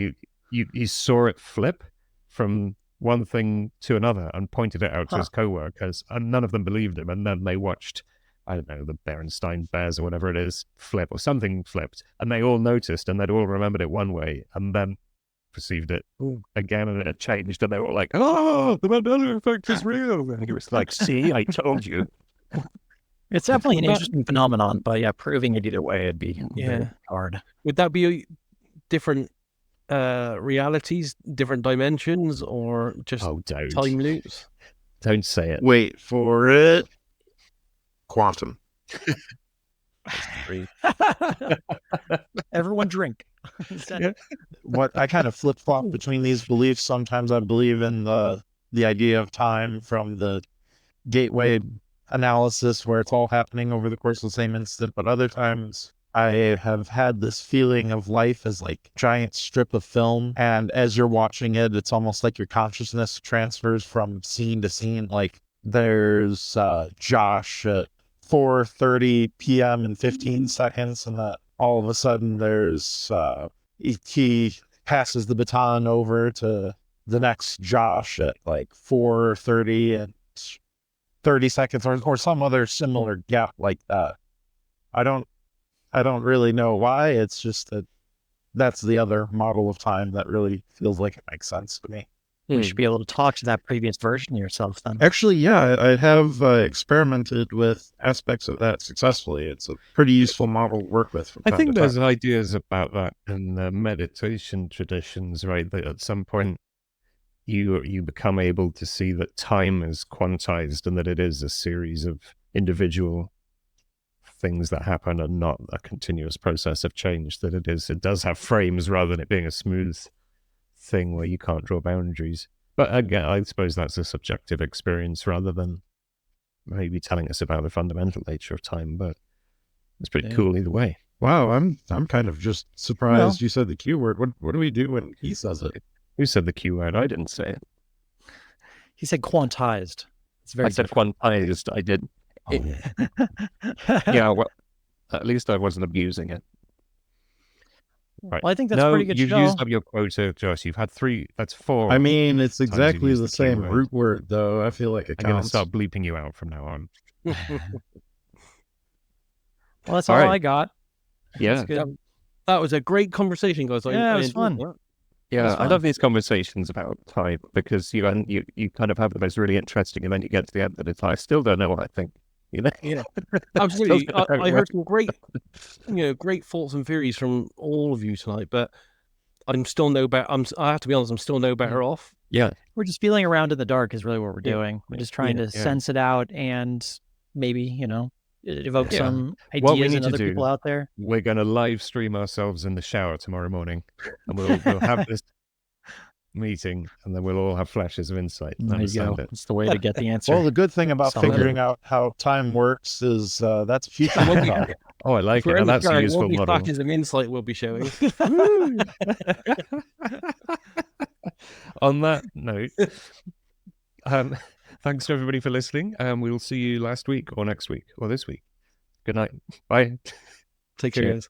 S3: he saw it flip from one thing to another and pointed it out to his co-workers, and none of them believed him. And then they watched, I don't know, the Berenstain Bears or whatever it is flip, or something flipped, and they all noticed, and they'd all remembered it one way, and then perceived it again, and it changed, and they were all like, "Oh, the Mandela effect is real." And he was like, "See, I told you."
S2: It's definitely an interesting phenomenon, but yeah, proving it either way would be very hard.
S4: Would that be different realities, different dimensions, or just time loops?
S3: Don't say it.
S1: Wait for it. Quantum.
S2: Everyone drink.
S5: What I kind of flip flop between these beliefs. Sometimes I believe in the idea of time from the gateway analysis, where it's all happening over the course of the same instant. But other times I have had this feeling of life as like a giant strip of film, and as you're watching it, it's almost like your consciousness transfers from scene to scene. Like there's Josh at 4:30 p.m. and 15 seconds, and that all of a sudden there's he passes the baton over to the next Josh at like 4:30 and 30 seconds, or some other similar gap like that. I don't really know why. It's just that's the other model of time that really feels like it makes sense to me.
S2: You should be able to talk to that previous version of yourself then.
S1: Actually, yeah, I have experimented with aspects of that successfully. It's a pretty useful model to work with. From
S3: I
S1: time
S3: think
S1: to
S3: there's
S1: time.
S3: ideas about that in the meditation traditions, right? That at some point you become able to see that time is quantized and that it is a series of individual things that happen and not a continuous process of change. That it does have frames rather than it being a smooth thing where you can't draw boundaries. But again, I suppose that's a subjective experience rather than maybe telling us about the fundamental nature of time. But it's pretty cool either way.
S1: Wow, I'm kind of just surprised you said the Q word. What do we do when he says it?
S3: Who said the Q word? I didn't say it.
S2: He said quantized. It's very
S3: I said quantized. I did. Yeah, well, at least I wasn't abusing it. Right.
S2: Well, I think that's pretty good.
S3: You've used up your quota, Josh. You've had 3. That's 4.
S1: I mean, it's exactly
S3: used
S1: the
S3: the
S1: same
S3: keyword.
S1: root word, though. I feel like it
S3: I'm going to
S1: counts.
S3: start bleeping you out from now on.
S2: Well, that's all
S3: right.
S2: I got.
S3: Yeah.
S2: That's good.
S4: That was a great conversation, guys.
S2: Yeah, it was
S4: enjoyed
S2: fun.
S4: that.
S3: Yeah, I
S2: fun.
S3: love these conversations about time because you kind of have them as really interesting, and then you get to the end and it's like, I still don't know what I think. You know?
S4: Yeah, absolutely. I heard some great thoughts and theories from all of you tonight, but I'm still no better. I have to be honest, I'm still no better off.
S3: Yeah.
S2: We're just feeling around in the dark is really what we're doing. We're just trying to sense it out and maybe, evoke some ideas in other people out there.
S3: We're going to live stream ourselves in the shower tomorrow morning, and we'll have this meeting, and then we'll all have flashes of insight.
S2: There you go. It's the way to get the answer.
S5: Well, the good thing about figuring out how time works is that's future.
S3: Oh, I like it. And that's a useful model.
S4: Flashes of insight we'll be showing.
S3: On that note, thanks to everybody for listening. We'll see you next week or this week. Good night. Bye.
S4: Take care, guys.